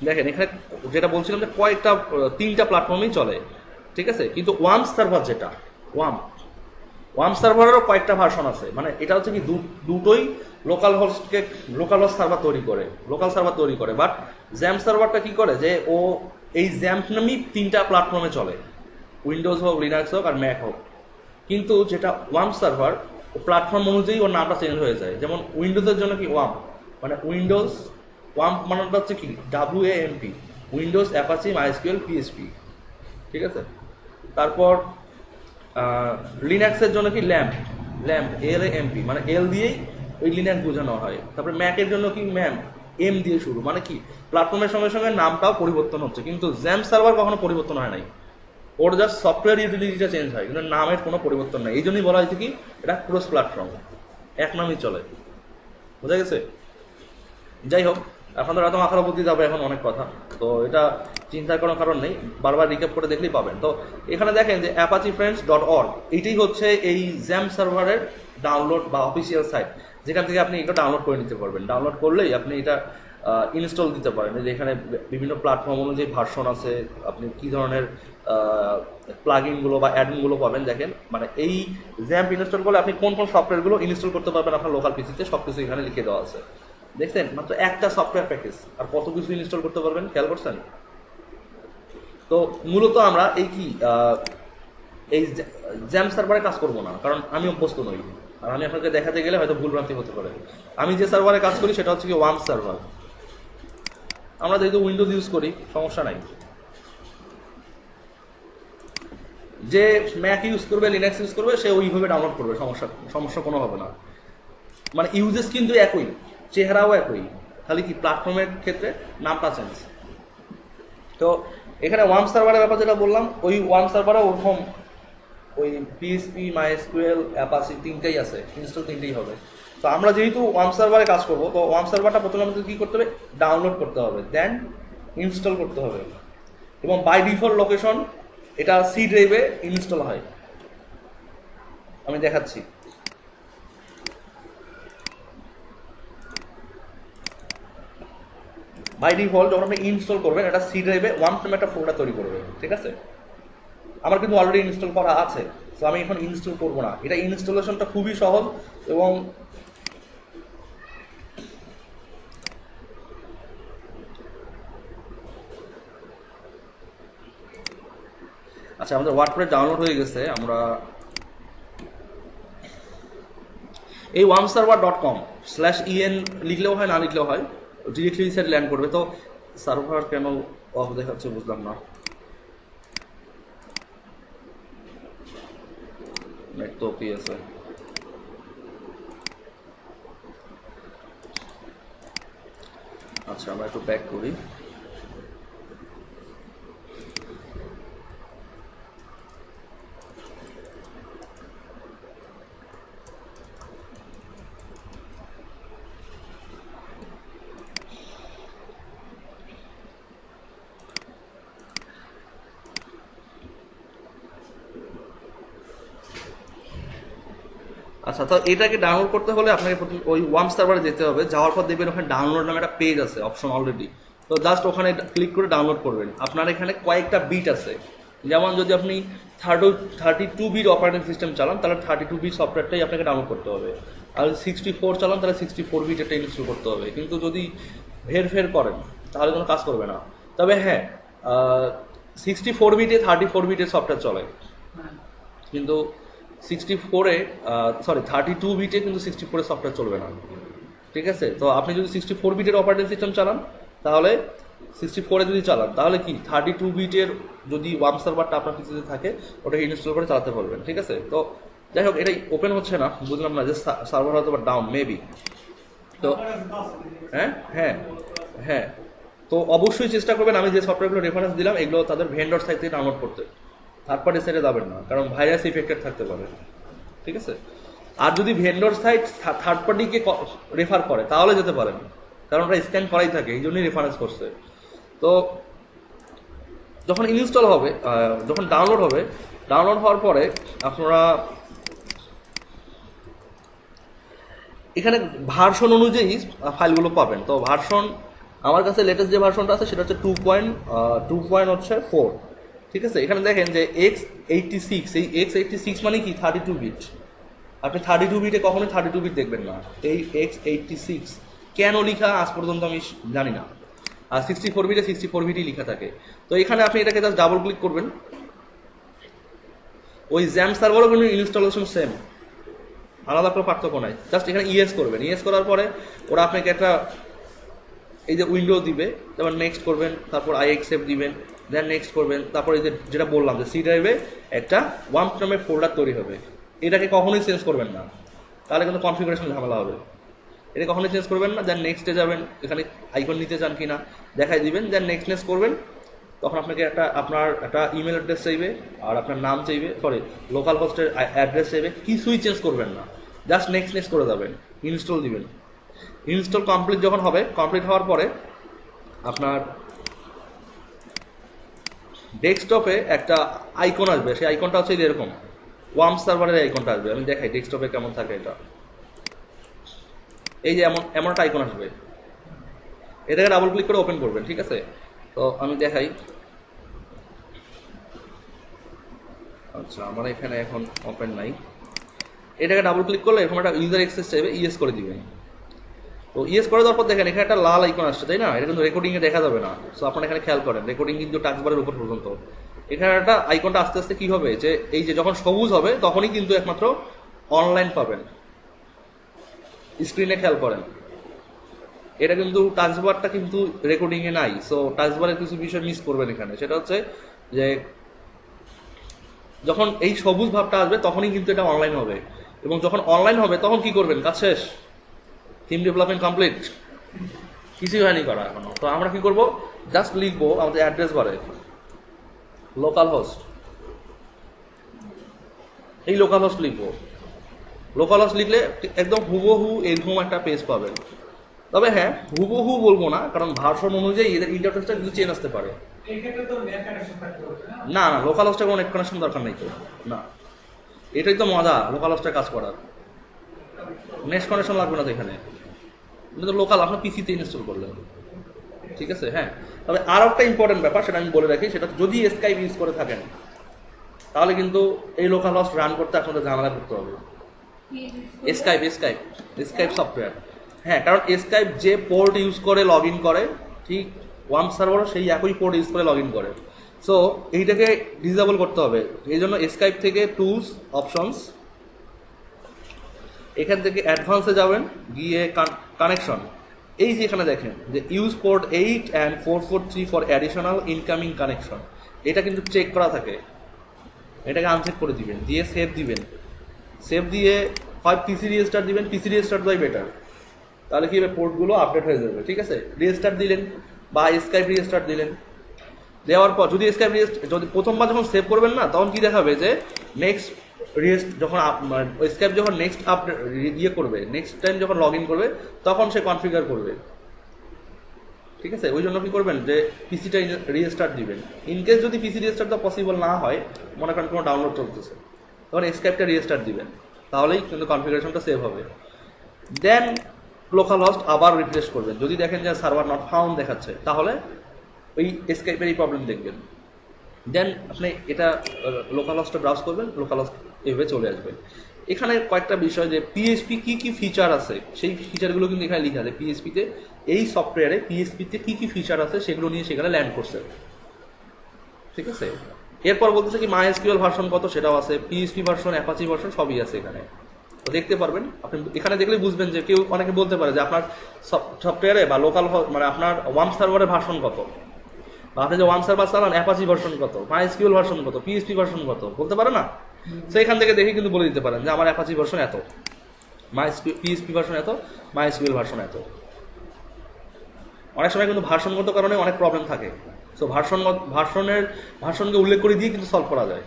দেখেন এখানে যেটা বলছিলাম যে তিনটা প্ল্যাটফর্মেই চলে, ঠিক আছে। কিন্তু ওয়ার্ম সার্ভার যেটা ওয়ার্ম সার্ভারেরও কয়েকটা ভার্সন আছে। মানে এটা হচ্ছে কি দুটোই লোকাল হোস্ট সার্ভার তৈরি করে। বাট জ্যাম্প সার্ভারটা কি করে যে ও এই জ্যাম্প নামেই তিনটা প্ল্যাটফর্মে চলে, উইন্ডোজ হোক, লিনাক্স হোক আর ম্যাক হোক। কিন্তু যেটা ওয়ার্ম সার্ভার ও প্ল্যাটফর্ম অনুযায়ী ওর নামটা চেঞ্জ হয়ে যায়। যেমন উইন্ডোজের জন্য কি মানে উইন্ডোজ মানেটা হচ্ছে কি WAMP, Windows, Apache, MySQL, PSP, ঠিক আছে। তারপর লিনাক্সের জন্য কি ল্যাম্প LAMP, মানে এল দিয়েই ওই লিনাক্স বোঝানো হয়। তারপরে ম্যাকের জন্য কি এম দিয়ে শুরু, মানে কি প্ল্যাটফর্মের সঙ্গে সঙ্গে নামটাও পরিবর্তন হচ্ছে। কিন্তু জ্যাম্প সার্ভার কখনো পরিবর্তন হয় নাই, ওর জাস্ট সফটওয়্যার ইউটিলিটিটা চেঞ্জ হয়, কিন্তু নামের কোনো পরিবর্তন নাই। এই জন্যই বলা হয়েছে কি এটা ক্রস প্ল্যাটফর্ম, এক নামই চলে, বোঝা গেছে। যাই হোক, আপনাদের হয়তো মাথার উপর দিয়ে যাবে এখন অনেক কথা, তো এটা চিন্তার কোনো কারণ নেই, বারবার রিক্যাপ করে দেখলেই পাবেন। তো এখানে দেখেন যে apache-friends.org, এইটাই হচ্ছে এই জ্যাম্প সার্ভারের ডাউনলোড বা অফিসিয়াল সাইট, যেখান থেকে আপনি এটা ডাউনলোড করে নিতে পারবেন। ডাউনলোড করলেই আপনি এটা ইনস্টল দিতে পারেন। যেখানে বিভিন্ন প্ল্যাটফর্ম অনুযায়ী ভার্সন আছে, আপনি কি ধরনের প্লাগইনগুলো বা অ্যাডইনগুলো পাবেন। দেখেন মানে এই জ্যাম্প ইনস্টল করলে আপনি কোন কোন সফটওয়্যারগুলো ইনস্টল করতে পারবেন আপনার লোকাল পিসিতে, সব কিছু এখানে লিখে দেওয়া আছে। দেখছেন, মাত্র একটা সফটওয়্যার প্যাকেজ আর কত কিছু ইনস্টল করতে পারবেন, খেয়াল করছেন। তো মূলত আমরা এই জ্যাম্প সার্ভারে কাজ করবো না, কারণ আমি অভ্যস্ত নই। আর আমি আপনাকে দেখাতে গেলে হয়তো ভুলভ্রান্তি হতে পারে। আমি যে সার্ভারে কাজ করি সেটা হচ্ছে কি ওয়ার্ম সার্ভার। আমরা যেহেতু উইন্ডোজ ইউজ করি সমস্যা নাই, যে ম্যাক ইউজ করবে, লিনাক্স ইউজ করবে, সে ওইভাবে ডাউনলোড করবে, সমস্যা কোনো হবে না। মানে ইউজেস কিন্তু একই, চেহারাও একই, খালি কি প্ল্যাটফর্মের ক্ষেত্রে নামটা চেঞ্জ। তো এখানে ওয়ার্ম সার্ভারের ব্যাপার যেটা বললাম, ওই ওয়ার্ম সার্ভারে ওরকম ওই পিএসপি, মাইএসকিউএল, অ্যাপাচি তিনটেই আছে, ইনস্টল তিনটেই হবে। তো আমরা যেহেতু ওয়ার্ম সার্ভারে কাজ করবো, তো ওয়ার্ম সার্ভারটা প্রথমে আমাদের কী করতে হবে? ডাউনলোড করতে হবে, দেন ইনস্টল করতে হবে। এবং বাই ডিফল্ট লোকেশন এটা সি ড্রাইভে ইনস্টল হয়, আমি দেখাচ্ছি। বাই ডিফল্ট যখন আপনি ইনস্টল করবেন, এটা সি ড্রাইভে ওয়ার্ম নামে একটা ফোল্ডার তৈরি করবে, ঠিক আছে। আমার কিন্তু অলরেডি ইনস্টল করা আছে, তো আমি এখন ইনস্টল করবো না। এটা ইনস্টলেশনটা খুবই সহজ এবং আচ্ছা, আমাদের ওয়ার্ডপ্রেস ডাউনলোড হয়ে গেছে। আমরা এই warmserver.com/en লিখলেও হয়, না লিখলেও হয়, ডিরেক্টলি সাইট ল্যান্ড করবে। তো সার্ভার কেন অফ দেখাচ্ছে বুঝলাম না, নেট তো ওকে আছে। আচ্ছা আমরা একটু ব্যাক করি। আচ্ছা, তো এটাকে ডাউনলোড করতে হলে আপনাকে প্রথম ওই ওয়ার্ম সার্ভারে যেতে হবে। যাওয়ার পর দেখবেন ওখানে ডাউনলোড নামে একটা পেজ আছে, অপশন অলরেডি। তো জাস্ট ওখানে ক্লিক করে ডাউনলোড করবেন। আপনার এখানে কয়েকটা বিট আছে, যেমন যদি আপনি 32 বিট অপারেটিং সিস্টেম চালান তাহলে 32 বিট সফটওয়্যারটাই আপনাকে ডাউনলোড করতে হবে। আর 64 চালান তাহলে 64 বিট একটা ইনস্টল করতে হবে। কিন্তু যদি ফের করেন তাহলে কোনো কাজ করবে না। তবে হ্যাঁ, 64 বিটে 34 বিটের সফটওয়্যার চলে, কিন্তু 32 বিটে কিন্তু 64-এর সফটওয়্যার চলবে না। ঠিক আছে, তো আপনি যদি 64 বিটের অপারেটিং সিস্টেম চালান তাহলে 64-এ যদি চালান তাহলে কি 32 বিটের যদি ওয়ার্ম সার্ভারটা আপনার পিসিতে থাকে ওটা ইনস্টল করে চালাতে পারবেন। ঠিক আছে, তো যাই হোক, এটাই ওপেন হচ্ছে না, বুঝলাম না যে সার্ভার হয়তো বা ডাউন মেবি। তো হ্যাঁ হ্যাঁ হ্যাঁ, তো অবশ্যই চেষ্টা করবেন আমি যে সফটওয়্যারগুলো রেফারেন্স দিলাম এগুলো তাদের ভেন্ডর সাইট থেকে ডাউনলোড করতে। থার্ড পার্টি সাইটে যাবেন না, কারণ ভাইরাস ইফেক্টেড থাকতে পারে। ঠিক আছে, আর যদি ভেন্ডর সাইট থার্ড পার্টিকে রেফার করে তাহলে যেতে পারেন, কারণ ওটা স্ক্যান করাই থাকে, এই জন্যই রেফারেন্স করছে। তো যখন ইনস্টল হবে, যখন ডাউনলোড হবে, ডাউনলোড হওয়ার পরে আপনারা এখানে ভার্সন অনুযায়ী ফাইলগুলো পাবেন। তো ভার্সন আমার কাছে লেটেস্ট যে ভার্সনটা আছে সেটা হচ্ছে 2.4। ঠিক আছে, এখানে দেখেন যে X86, এই X86 মানে কি 32 বিট। আপনি 32 বিটে কখনোই 32 বিট দেখবেন না। এই X86 কেন লিখা আজ পর্যন্ত আমি জানি না। আর 64 বিটে 64 বিটই লিখা থাকে। তো এখানে আপনি এটাকে জাস্ট ডাবল ক্লিক করবেন। ওই জ্যাম সার্ভারও কিন্তু ইনস্টলেশন সেম, আলাদা কোনো পার্থক্য নাই। জাস্ট এখানে ইয়েস করবেন। ইয়েস করার পরে ওরা আপনাকে একটা এই যে উইন্ডো দিবে, তারপর নেক্সট করবেন, তারপর আই অ্যাকসেপ্ট দিবেন, দেন নেক্সট করবেন, তারপর এই যে যেটা বললাম যে সি ড্রাইভে একটা ওয়ার্ম নামের ফোল্ডার তৈরি হবে। এটাকে কখনোই চেঞ্জ করবেন না, তাহলে কিন্তু কনফিগারেশন ঝামেলা হবে। এটা কখনোই চেঞ্জ করবেন না। দেন নেক্সটে যাবেন, এখানে আইকন নিতে চান কিনা দেখাই দিবেন, দেন নেক্সট করবেন। তখন আপনাকে আপনার একটা ইমেল অ্যাড্রেস চাইবে আর আপনার নাম চাইবে, লোকাল হোস্টের অ্যাড্রেস চাইবে। কিছুই চেঞ্জ করবেন না, জাস্ট নেক্সট করে যাবেন, ইনস্টল দিবেন। ইনস্টল কমপ্লিট যখন হবে, কমপ্লিট হওয়ার পরে আপনার ডেস্কটপে একটা আইকন আসবে। সেই আইকনটা হচ্ছে এরকম, ওয়ার্ম সার্ভারের আইকনটা আসবে। আমি দেখাই ডেস্কটপে কেমন থাকে এটা। এই যে এমন এমন একটা আইকন আসবে, এটাকে ডাবল ক্লিক করে ওপেন করবেন। ঠিক আছে, তো আমি দেখাই। আচ্ছা, আমার এখানে এখন ওপেন নাই। এটাকে ডাবল ক্লিক করলে এরকম একটা ইউজার অ্যাক্সেস চাইবে, ইয়েস করে দিবেন। তো ইয়েস করে দেওয়ার পর দেখেন এখানে একটা লাল আইকন আসছে, তাই না? এটা কিন্তু রেকর্ডিংয়ে দেখা যাবে না। সো আপনারা এখানে খেয়াল করেন, রেকর্ডিং কিন্তু টাচবারের উপর পর্যন্ত। এখানে একটা আইকনটা আস্তে আস্তে কি হবে, যে এই যে যখন সবুজ হবে তখনই কিন্তু একমাত্র অনলাইন পাবেন। স্ক্রিনে খেয়াল করেন, এটা কিন্তু টাচবারটা কিন্তু রেকর্ডিংয়ে নাই। সো টাচবারের কিছু বিষয় মিস করবেন এখানে। সেটা হচ্ছে যে যখন এই সবুজ ভাবটা আসবে তখনই কিন্তু এটা অনলাইন হবে, এবং যখন অনলাইন হবে তখন কি করবেন, কাজ শেষ, থিম ডেভেলপমেন্ট কমপ্লিট, কিছুই হয়নি করা এখনো। তো আমরা কি করবো, জাস্ট লিখবো আমাদের অ্যাড্রেস বারে লোকাল হোস্ট। এই লোকাল হোস্ট লিখবো। লোকাল হোস্ট লিখলে একদম হুবহু এরকম একটা পেজ পাবেন। তবে হ্যাঁ, হুবহু বলবো না, কারণ ভার্সন অনুযায়ী এদের ইন্টারফেসটা কিছু চেঞ্জ আসতে পারে। না না, লোকাল হোস্টের কোনো নেট কানেকশন দরকার নেই তো। না, এটাই তো মজা লোকাল হোস্টে কাজ করার। নেট কানেকশন লাগবে না তো এখানে, কিন্তু লোকাল আপনার পিসিতে ইনস্টল করলেন। ঠিক আছে, হ্যাঁ। তবে আর একটা ইম্পর্টেন্ট ব্যাপার, সেটা আমি বলে রাখি, সেটা যদি স্কাইপ ইউজ করে থাকেন তাহলে কিন্তু এই লোকাল হোস্ট রান করতে আপনাদের ঝামেলা করতে হবে। স্কাইপ স্কাইপ স্কাইপ সফটওয়্যার, হ্যাঁ, কারণ স্কাইপ যে পোর্ট ইউজ করে লগ ইন করে, ঠিক ওয়ার্ম সার্ভারও সেই একই পোর্ট ইউজ করে লগ ইন করে। সো এইটাকে ডিসেবল করতে হবে। এই জন্য স্কাইপ থেকে টুলস, অপশনস, এখান থেকে অ্যাডভান্সে যাবেন, গিয়ে কানেকশন, এই যে এখানে দেখেন যে use port 8 and 443 for additional incoming connection, এটা কিন্তু চেক করা থাকে। এটাকে আনচেক করে দিবেন, দিয়ে সেভ দিবেন। সেভ দিয়ে হয় পিসি রিস্টার্ট দিবেন, পিসি রিস্টার্ট দেওয়াই বেটার। তাহলে কি হবে, পোর্টগুলো আপডেট হয়ে যাবে। ঠিক আছে, রিস্টার্ট দিলেন বা স্কাইপ রিস্টার্ট দিলেন, দেওয়ার পর যদি স্কাইপ যদি প্রথমবার যখন সেভ করবেন না, তখন কি দেখাবে যে নেক্সট যখন স্কাইপ যখন নেক্সট আপডেট ইয়ে করবে, নেক্সট টাইম যখন লগ ইন করবে তখন সে কনফিগার করবে। ঠিক আছে, ওই জন্য কি করবেন যে পিসিটা রিস্টার্ট দিবেন। ইনকেস যদি পিসি রিস্টার্ট পসিবল না হয়, মনে করেন কোনো ডাউনলোড চলতেছে, তখন স্কাইপটা রিস্টার্ট দিবেন, তাহলেই কিন্তু কনফিগারেশনটা সেভ হবে। দেন লোকাল হোস্ট আবার রিপ্লেস করবেন। যদি দেখেন যে সার্ভার নট ফাউন্ড দেখাচ্ছে, তাহলে ওই স্কাইপের এই প্রবলেম দেখবেন। দেন আপনি এটা লোকাল হোস্টে ব্রাউজ করবেন, লোকাল হোস্ট এভাবে চলে আসবে। এখানে কয়েকটা বিষয় যে পিএইচপি কী কী ফিচার আছে, সেই ফিচারগুলো কিন্তু এখানে লেখা আছে। পিএইচপিতে এই সফটওয়্যারে পিএইচপিতে কী কী ফিচার আছে সেগুলো নিয়ে সেখানে ল্যান্ড করছে। ঠিক আছে, এরপর বলতেছে কি MySQL ভার্সন কত সেটাও আছে, পিএইচপি ভার্সন, অ্যাপাচি ভার্সন সবই আছে এখানে। তো দেখতে পারবেন, আপনি এখানে দেখলেই বুঝবেন যে কেউ অনেকে বলতে পারে যে আপনার সফটওয়্যারে বা লোকাল মানে আপনার ওয়ার্ম সার্ভারের ভার্সন কত, বা আপনি যে ওয়ার্ম সার্ভার চালান অ্যাপাচি ভার্সন কত, MySQL ভার্সন কত, পিএইচপি ভার্সন কত, বলতে পারে না। তো এখান থেকে দেখে কিন্তু বলে দিতে পারেন যে আমার অ্যাপাচি ভার্সন এত, পিএইচপি ভার্সন এত, MySQL ভার্সন এত। অনেক সময় কিন্তু ভার্সনগত কারণে অনেক প্রবলেম থাকে। সো ভার্সনকে উল্লেখ করে দিয়ে কিন্তু সলভ করা যায়।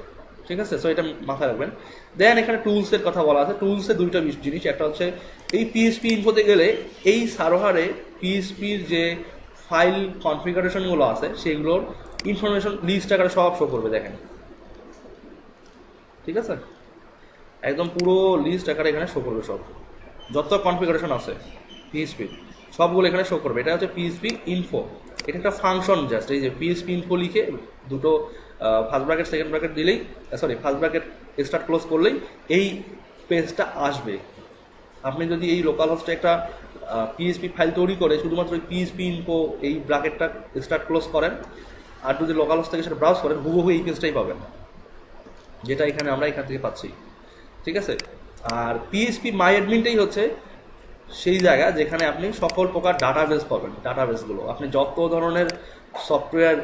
ঠিক আছে, সো এটা মাথায় রাখবেন। দেন এখানে টুলসের কথা বলা আছে। টুলসে দুইটা জিনিস, একটা হচ্ছে এই পিএইচপি ইনফোতে গেলে এই সার্ভারে পিএইচপির যে ফাইল কনফিগারেশনগুলো আছে সেগুলোর ইনফরমেশন লিস্ট আকারে সব শো করবে, দেখেন। ঠিক আছে, একদম পুরো লিস্ট আকারে এখানে শো করবে, সব যত কনফিগারেশন আছে পিএইচপির সবগুলো এখানে শো করবে। এটা হচ্ছে পিএইচপি ইনফো, এটা একটা ফাংশন জাস্ট। এই যে পিএইচপি ইনফো লিখে দুটো ফার্স্ট ব্র্যাকেট সেকেন্ড ব্র্যাকেট দিলেই, sorry first bracket start close করলেই এই পেজটা আসবে। আপনি যদি এই লোকাল হোস্টে একটা পিএইচপি ফাইল তৈরি করে শুধুমাত্র ওই পিএইচপি ইনফো এই ব্র্যাকেটটা স্টার্ট ক্লোজ করেন, আর যদি লোকাল হোস্ট থেকে সেটা ব্রাউজ করেন, হুবহু এই পেজটাই পাবেন, যেটা এখানে আমরা এখান থেকে পাচ্ছি। ঠিক আছে, আর পিএইচপি মাই অ্যাডমিনটাই হচ্ছে সেই জায়গা যেখানে আপনি সকল প্রকার ডাটাবেস পাবেন। ডাটাবেসগুলো আপনি যত ধরনের সফটওয়্যার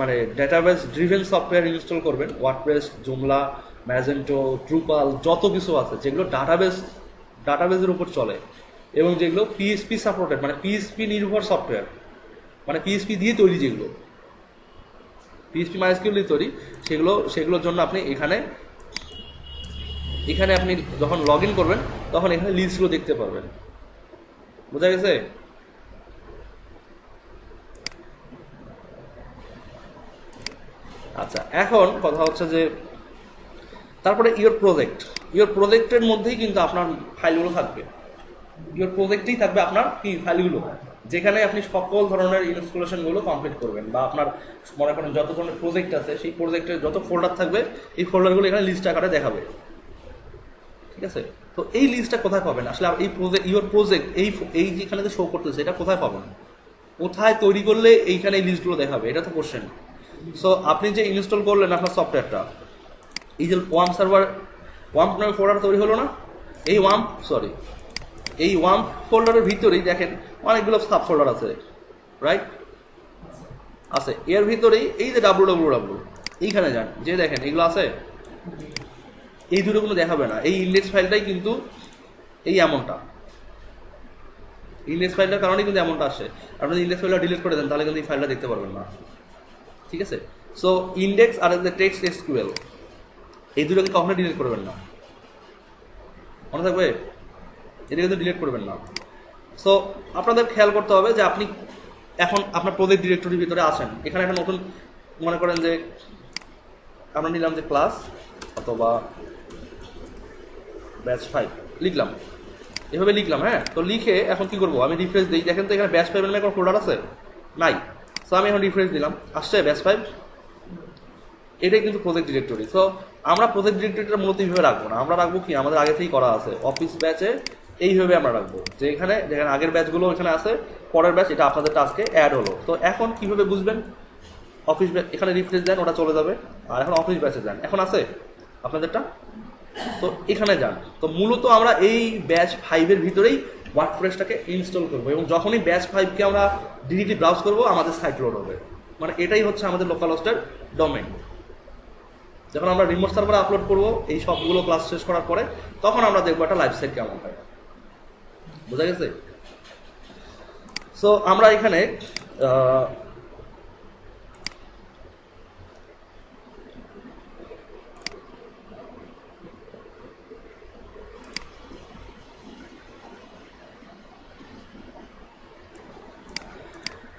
মানে ডাটাবেস ড্রিভেন সফটওয়্যার ইনস্টল করবেন, ওয়ার্ডপ্রেস, জুমলা, ম্যাজেন্টো, ড্রুপাল, যত কিছু আছে যেগুলো ডাটাবেসের উপর চলে এবং যেগুলো পিএইচপি সাপোর্টেড, মানে পিএইচপি নির্ভর সফটওয়্যার, মানে পিএইচপি দিয়ে তৈরি, যেগুলো পিএইচপি MySQL দিয়ে তৈরি, সেগুলোর জন্য আপনি এখানে আপনি যখন লগ ইন করবেন তখন এখানে লিস্টগুলো দেখতে পারবেন। বোঝা গেছে? আচ্ছা, এখন কথা হচ্ছে যে তারপরে ইওর প্রজেক্টের মধ্যেই কিন্তু আপনার ফাইলগুলো থাকবে। ইওর প্রজেক্টেই থাকবে আপনার কি ফাইলগুলো, যেখানে আপনি সকল ধরনের ইনস্টলেশনগুলো কমপ্লিট করবেন, বা আপনার মনে করেন যত ধরনের প্রজেক্ট আছে সেই প্রজেক্টের যত ফোল্ডার থাকবে এই ফোল্ডারগুলো এখানে লিস্ট আকারে দেখাবে। ঠিক আছে, তো এই লিস্টটা কোথায় পাবেন আসলে? এই ইওর প্রজেক্ট এই যেখানে শো করতেছে এটা কোথায় পাবেন, কোথায় তৈরি করলে এইখানে এই লিস্টগুলো দেখাবে, এটা তো কোশ্চেন। সো আপনি যে ইনস্টল করলেন আপনার সফটওয়্যারটা, এই যে ওয়াম্প নামে ফোল্ডার তৈরি হলো না, এই ওয়াম্প ফোল্ডারের ভিতরেই দেখেন অনেকগুলো সাব ফোল্ডার আছে, রাইট? আছে, এর ভিতরেই এই যে www এইখানে যান, যে দেখেন এগুলো আছে, এই দুটো কোনো দেখাবে না। এই ইন্ডেক্স ফাইলটাই কিন্তু এই এমনটা, ইন্ডেক্স ফাইলটার কারণেই কিন্তু এমনটা আসে। আপনি যদি ইন্ডেক্স ফাইলটা ডিলিট করে দেন তাহলে কিন্তু এই ফাইলটা দেখতে পারবেন না। ঠিক আছে, সো ইন্ডেক্স আর টেক্সট এসকিউএল এই দুটোকে কখনো ডিলিট করবেন না, মনে থাকবে, এটা কিন্তু ডিলিট করবেন না। সো আপনাদের খেয়াল করতে হবে যে আপনি এখন আপনার প্রজেক্ট ডিরেক্টরির ভিতরে আছেন। এখানে একটা নতুন মনে করেন যে আমরা নিলাম যে ক্লাস অথবা ব্যাচ 5 লিখলাম, এভাবে লিখলাম। হ্যাঁ, তো লিখে এখন কি করবো, আমি রিফ্রেশ দিই, দেখেন তো এখানে ব্যাচ 5 নামে কোনো ফোল্ডার আছে নাই। সো আমি এখন রিফ্রেশ দিলাম, আসছে ব্যাচ 5, এটাই কিন্তু প্রজেক্ট ডিরেক্টরি। সো আমরা প্রজেক্ট ডিরেক্টরিটা মূলত এইভাবে রাখবো না, আমরা রাখবো কি আমাদের আগে থেকেই করা আছে অফিস ব্যাচে, এইভাবে আমরা রাখবো যে এখানে দেখেন আগের ব্যাচগুলো এখানে আছে, পরের ব্যাচ এটা আপনাদের টাস্কে অ্যাড হলো। তো এখন কিভাবে বুঝবেন, অফিস ব্যাচ এখানে রিফ্রেশ দেন, ওটা চলে যাবে। আর এখন অফিস ব্যাচে যান, এখন আছে আপনাদেরটা, তো এখানে যান। তো মূলত আমরা এই ব্যাচ 5-এর ভিতরেই ওয়ার্ডপ্রেসটাকে ইনস্টল করবো, এবং যখনই ব্যাচ 5-কে আমরা ডিরেক্টলি ব্রাউজ করবো আমাদের সাইট লোড হবে। মানে এটাই হচ্ছে আমাদের লোকাল হোস্টের ডোমেইন। যখন আমরা রিমোট সার্ভারে আপলোড করবো এই সবগুলো ক্লাস শেষ করার পরে, তখন আমরা দেখবো একটা লাইভ সাইট কেমন হয়। বোঝা গেছে? সো আমরা এখানে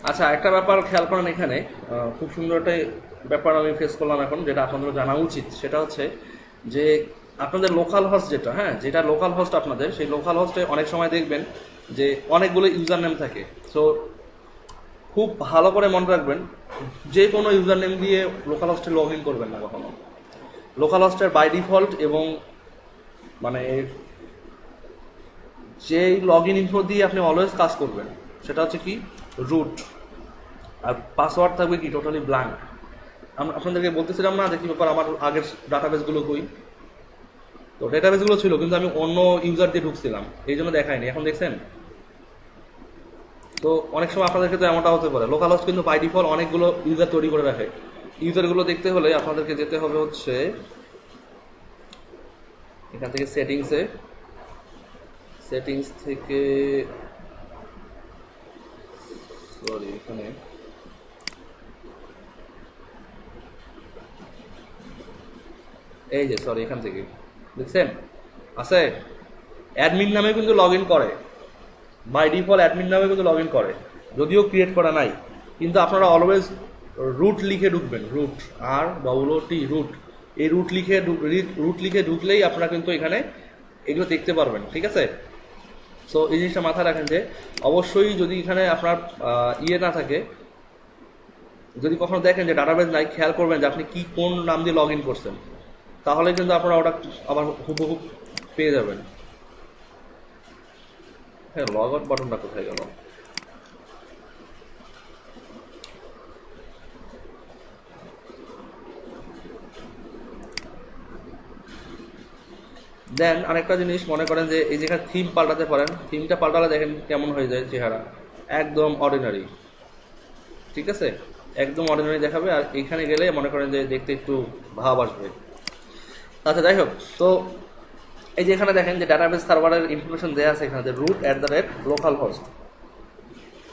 আচ্ছা একটা ব্যাপার খেয়াল করেন এখানে, খুব সুন্দর একটা ব্যাপার আমি ফেস করলাম এখন, যেটা আপনাদের জানা উচিত, সেটা হচ্ছে যে আপনাদের লোকাল হোস্ট যেটা, হ্যাঁ, যেটা লোকাল হোস্ট আপনাদের, সেই লোকাল হোস্টে অনেক সময় দেখবেন যে অনেকগুলো ইউজার নেম থাকে। সো খুব ভালো করে মনে রাখবেন, যে কোনো ইউজার নেম দিয়ে লোকাল হোস্টে লগ ইন করবেন না কখনো। লোকাল হোস্টের বাই ডিফল্ট এবং মানে যেই লগ ইন ইনফো দিয়ে আপনি অলওয়েজ কাজ করবেন সেটা হচ্ছে কি রুট, আর পাসওয়ার্ড থাকবে কি টোটালি ব্ল্যাঙ্ক। আমরা আপনাদেরকে বলতেছিলাম না যে কি ব্যাপার আমার আগের ডাটাবেসগুলো কই, তো ডেটাবেসগুলো ছিল কিন্তু আমি অন্য ইউজার দিয়ে ঢুকছিলাম, এই জন্য দেখায়নি। এখন দেখছেন তো অনেক সময় আপনাদের ক্ষেত্রে এমনটা হতে পারে। লোকাল হোস্ট কিন্তু বাই ডিফল্ট অনেকগুলো ইউজার তৈরি করে রাখে। ইউজারগুলো দেখতে হলে আপনাদেরকে যেতে হবে হচ্ছে এখান থেকে সেটিংস থেকে সরি এখানে এই যে সরি এখান থেকে দেখছেন আছে অ্যাডমিন নামে কিন্তু লগ ইন করে, বাই ডিফল্ট অ্যাডমিন নামে কিন্তু লগ ইন করে, যদিও ক্রিয়েট করা নাই। কিন্তু আপনারা অলওয়েজ রুট লিখে ঢুকবেন, রুট আর ডব্লিউটি রুট, এই রুট লিখে ঢুকলেই আপনারা কিন্তু এখানে এগুলো দেখতে পারবেন, ঠিক আছে। সো এই জিনিসটা মাথায় রাখেন যে অবশ্যই যদি এখানে আপনার ইয়ে না থাকে, যদি কখনো দেখেন যে ডাটাবেস নাই, খেয়াল করবেন যে আপনি কি কোন নাম দিয়ে লগ ইন করছেন, তাহলে কিন্তু আপনারা ওটা আবার হুবহু পেয়ে যাবেন। হ্যাঁ, লগ আউট বাটনটা কোথায় গেল? দেন আরেকটা জিনিস মনে করেন যে এই যেখানে থিম পাল্টাতে পারেন, থিমটা পাল্টালে দেখেন কেমন হয়ে যায় চেহারা, একদম অর্ডিনারি, ঠিক আছে, একদম অর্ডিনারি দেখাবে। আর এখানে গেলে মনে করেন যে দেখতে একটু ভাব আসবে। আচ্ছা যাই হোক, তো এই যে এখানে দেখেন যে ডাটাবেস সার্ভারের ইনফরমেশন দেওয়া আছে এখানে, রুট @লোকাল হোস্ট।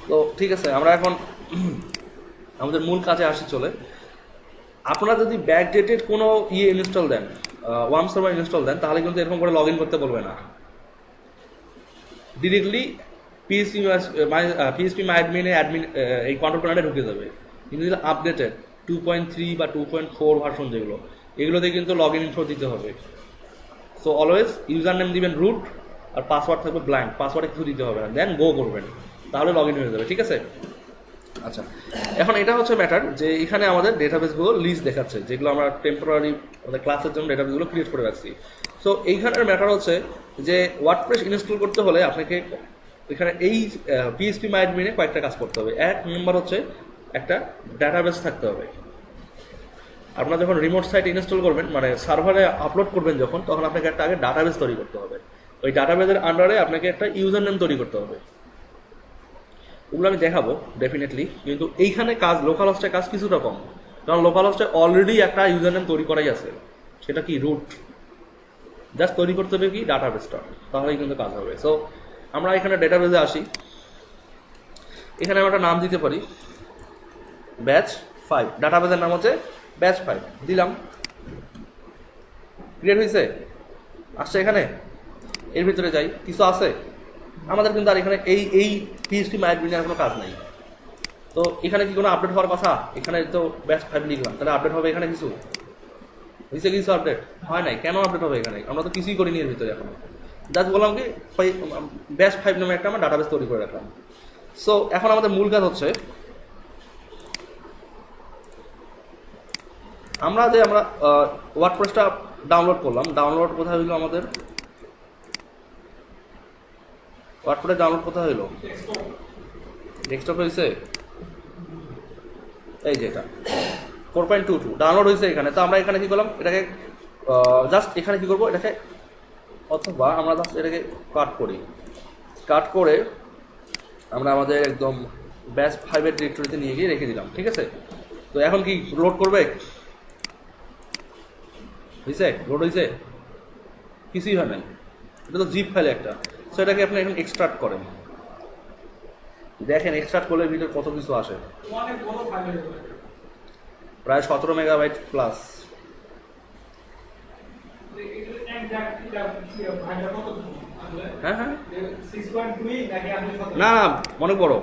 তো ঠিক আছে, আমরা এখন আমাদের মূল কাজে আসি চলে। আপনারা যদি ব্যাকডেটেড কোনো ইনস্টল দেন, ওয়ার্ম সার্ভার ইনস্টল দেন, তাহলে কিন্তু এরকম করে লগ ইন করতে বলবে না, ডিরেক্টলি পিএসপি মাই অ্যাডমিন এই কন্ট্রোল প্যানেলে ঢুকে যাবে। কিন্তু যদি আপডেটেড 2.3 বা 2.4 ভার্সন যেগুলো, এগুলোতে কিন্তু লগ ইন ইনফো দিতে হবে। সো অলওয়েজ ইউজার নেম দিবেন রুট, আর পাসওয়ার্ড থাকবে ব্ল্যাঙ্ক, পাসওয়ার্ডে কিছু দিতে হবে না, দেন গো করবেন, তাহলে লগ ইন হয়ে যাবে, ঠিক আছে। আচ্ছা, এখন এটা হচ্ছে ম্যাটার যে এখানে আমাদের ডেটাবেসগুলো লিস্ট দেখাচ্ছে, যেগুলো আমরা টেম্পোরারি আমাদের ক্লাসের জন্য ডেটাবেসগুলো ক্রিয়েট করে রাখছি। সো এইখানের ম্যাটার হচ্ছে যে ওয়ার্ডপ্রেস ইনস্টল করতে হলে আপনাকে এখানে এই পিএসপি মাই অ্যাডমিনে কয়েকটা কাজ করতে হবে। এক নম্বর হচ্ছে একটা ডাটাবেস থাকতে হবে। আপনারা যখন রিমোট সাইট ইনস্টল করবেন, মানে সার্ভারে আপলোড করবেন যখন, তখন আপনাকে একটা আগে ডাটাবেস তৈরি করতে হবে। ওই ডাটাবেসের আন্ডারে আপনাকে একটা ইউজার নেম তৈরি করতে হবে। ওগুলো আমি দেখাবো ডেফিনেটলি, কিন্তু এইখানে কাজ লোকাল হোস্টের কাজ কিছুটা কম, কারণ লোকাল হোস্টে অলরেডি একটা ইউজার নেম তৈরি করাই আছে, সেটা কি রুট। জাস্ট তৈরি করতে হবে কি ডাটাবেসটা, তাহলেই কিন্তু কাজ হবে। সো আমরা এখানে ডেটাবেসে আসি, এখানে আমরা একটা নাম দিতে পারি ব্যাচ 5, ডাটাবেসের নাম হচ্ছে ব্যাচ 5 দিলাম, ক্রিয়েট হয়েছে, আসছে এখানে। এর ভিতরে যাই, কিছু আছে আমাদের কিন্তু, আর এখানে এই পিএসপি মাই অ্যাডমিনের কোনো কাজ নাই। তো এখানে কি কোনো আপডেট হওয়ার কথা? এখানে তো ব্যাচ 5 লিখলাম, তাহলে আপডেট হবে এখানে কিছু হয়েছে? কিছু আপডেট হয় নাই, কেন আপডেট হবে এখানে? আমরা তো কিছুই করিনি এর ভিতরে এখনো, জাস্ট বললাম কি ব্যাচ 5 নামে একটা আমরা ডাটাবেস তৈরি করে রাখলাম। সো এখন আমাদের মূল কাজ হচ্ছে আমরা ওয়ার্ডপ্রেসটা ডাউনলোড করলাম। ডাউনলোড কোথায় হইলো আমাদের? ওয়ার্ডপ্রেস ডাউনলোড কোথায় হইলো? ডেস্কটপ হয়েছে, এই যে এটা 4.22 ডাউনলোড হয়েছে এখানে। তো আমরা এখানে কি করলাম, এটাকে জাস্ট এখানে কি করবো, এটাকে অথবা আমরা জাস্ট এটাকে কাট করে আমরা আমাদের একদম ব্যাচ 5-এর ডিরেক্টরিতে নিয়ে গিয়ে রেখে দিলাম, ঠিক আছে। তো এখন কি লোড করবে? হয়েছে, লোড হয়েছে, কিছুই হয় নাই, এটা তো জিপ ফাইল একটা। সো এটাকে আপনি এখন এক্সট্রাক্ট করেন, দেখেন এক্সট্রাক্ট করলে ভিতরে কত কিছু আসে, অনেক বড় ফাইল হয়ে যাবে। প্রায় 17 মেগাবাইট প্লাস। হ্যাঁ হ্যাঁ, না না অনেক বড়।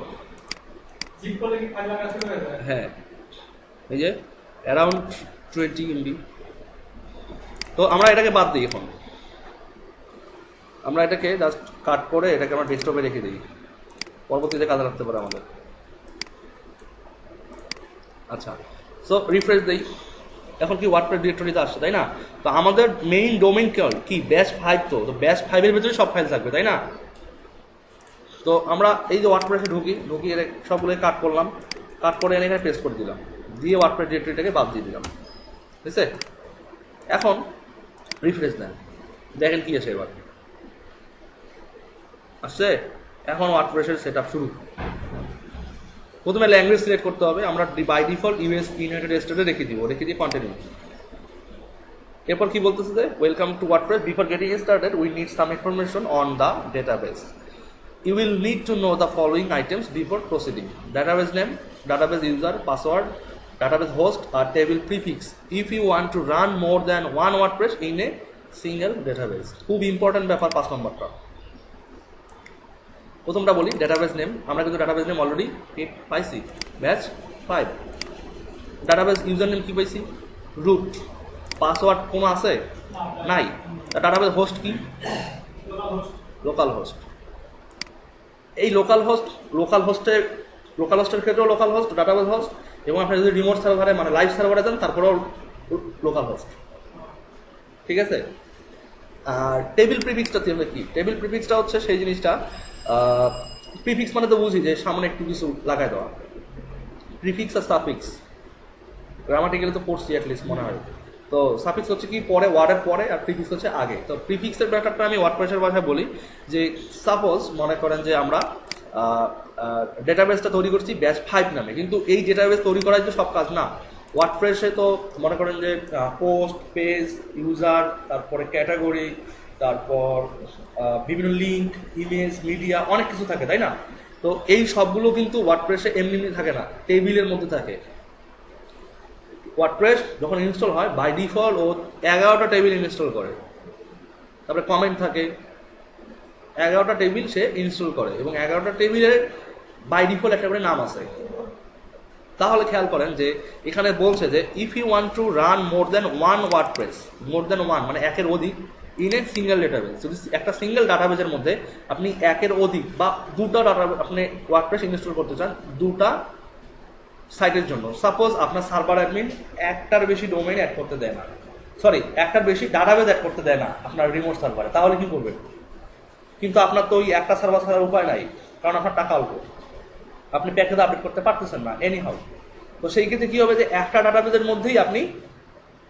হ্যাঁ এই যে অ্যারাউন্ড 20 MB। তো আমরা এটাকে বাদ দিই, এখন আমরা এটাকে জাস্ট কাট করে এটাকে আমরা ডেস্কটপে রেখে দিই, পরবর্তীতে কাজে লাগতে পারে আমাদের। আচ্ছা, সো রিফ্রেশ দিই, এখন কি ওয়ার্ডপ্রেস ডিরেক্টরিতে আসছে তাই না? তো আমাদের মেইন ডোমেইন কি ব্যাচ 5, তো ব্যাচ 5-এর ভিতরে সব ফাইল থাকবে তাই না? তো আমরা এই যে ওয়ার্ডপ্রেসে ঢুকি সবগুলো কাট করলাম, কাট করে এনে এখানে পেস্ট করে দিলাম, দিয়ে ওয়ার্ডপ্রেস ডিরেক্টরিটাকে বাদ দিয়ে দিলাম, ঠিক আছে? এখন রিফ্রেশ দেন, দেখেন কি আছে এবার আসছে। এখন ওয়ার্ডপ্রেসের সেট আপ শুরু। প্রথমে ল্যাঙ্গুয়েজ সিলেক্ট করতে হবে, আমরা বাই ডিফল্ট ইউএস ইউনাইটেড স্টেটে রেখে দিয়ে কন্টিনিউ। এরপর কি বলতেছে যে welcome to WordPress, before getting started we need some information on the database. You will need to know the following items before proceeding: database name, database user, password, database host, or table prefix if you want to run more than one WordPress in a single database. খুব important ব্যাপার 5 নম্বরটা। প্রথমটা বলি database name, আমরা কিন্তু database name already পাইছি, batch 5। Database user name কি পাইছি? রুট। পাসওয়ার্ড কোনো আছে? নাই। ডেটাবেস হোস্ট কি? Local host. এই লোকাল হোস্টের ক্ষেত্রেও লোকাল হোস্ট, ডাটাবেস হোস্ট, এবং আপনি যদি রিমোট সার্ভারে মানে লাইভ সার্ভারে যান তারপরেও লোকাল হোস্ট, ঠিক আছে? আর টেবিল প্রিফিক্সটা কি? টেবিল প্রিফিক্সটা হচ্ছে সেই জিনিসটা, প্রিফিক্স মানে তো বুঝি যে সামনে একটু কিছু লাগাই দেওয়া। প্রিফিক্স আর সাফিক্স গ্রামাটিক্যালি তো পড়ছি অ্যাটলিস্ট মনে হয়। তো সাফিক্স হচ্ছে কি পরে, ওয়ার্ডের পরে, আর প্রিফিক্স হচ্ছে আগে। তো প্রিফিক্সের ব্যাপারটা আমি ওয়ার্ডপ্রেসের ভাষায় বলি যে সাপোজ মনে করেন যে আমরা ডেটাবেসটা তৈরি করছি ব্যাচ 5 নামে, কিন্তু এই ডেটাবেস তৈরি করার যে সব কাজ না। ওয়ার্ডপ্রেসে তো মনে করেন যে পোস্ট, পেজ, ইউজার, তারপরে ক্যাটাগরি, তারপর বিভিন্ন লিঙ্ক, ইমেজ, মিডিয়া, অনেক কিছু থাকে তাই না? তো এই সবগুলো কিন্তু ওয়ার্ডপ্রেসে এমনি থাকে না, টেবিলের মধ্যে থাকে। ওয়ার্ডপ্রেস যখন ইনস্টল হয় বাই ডিফল্ট ও 11টা টেবিল ইনস্টল করে, তারপরে কমেন্ট থাকে, 11টা টেবিল সে ইনস্টল করে, এবং 11টা টেবিলের বাই ডিফল্ট একটা করে নাম আছে। তাহলে খেয়াল করেন যে এখানে বলছে যে if you want to run more than one WordPress, more than one মানে একের অধিক, ইন এ সিঙ্গেল ডেটাবেস, যদি একটা সিঙ্গেল ডাটাবেসের মধ্যে আপনি একের অধিক বা দুটো আপনি ওয়ার্ডপ্রেস ইনস্টল করতে চান দুটা সাইটের জন্য। সাপোজ আপনার সার্ভার অ্যাডমিন একটার বেশি ডোমেইন অ্যাড করতে দেয় না, একটার বেশি ডাটাবেস অ্যাড করতে দেয় না আপনার রিমোট সার্ভারে, তাহলে কি করবেন? কিন্তু আপনার তো ওই একটা সার্ভার ছাড়ার উপায় নাই, কারণ আপনার টাকা অল্প, আপনি প্যাকেজ আপডেট করতে পারতেছেন না এনি হাউ। তো সেই ক্ষেত্রে কী হবে যে একটা ডাটাবেসের মধ্যেই আপনি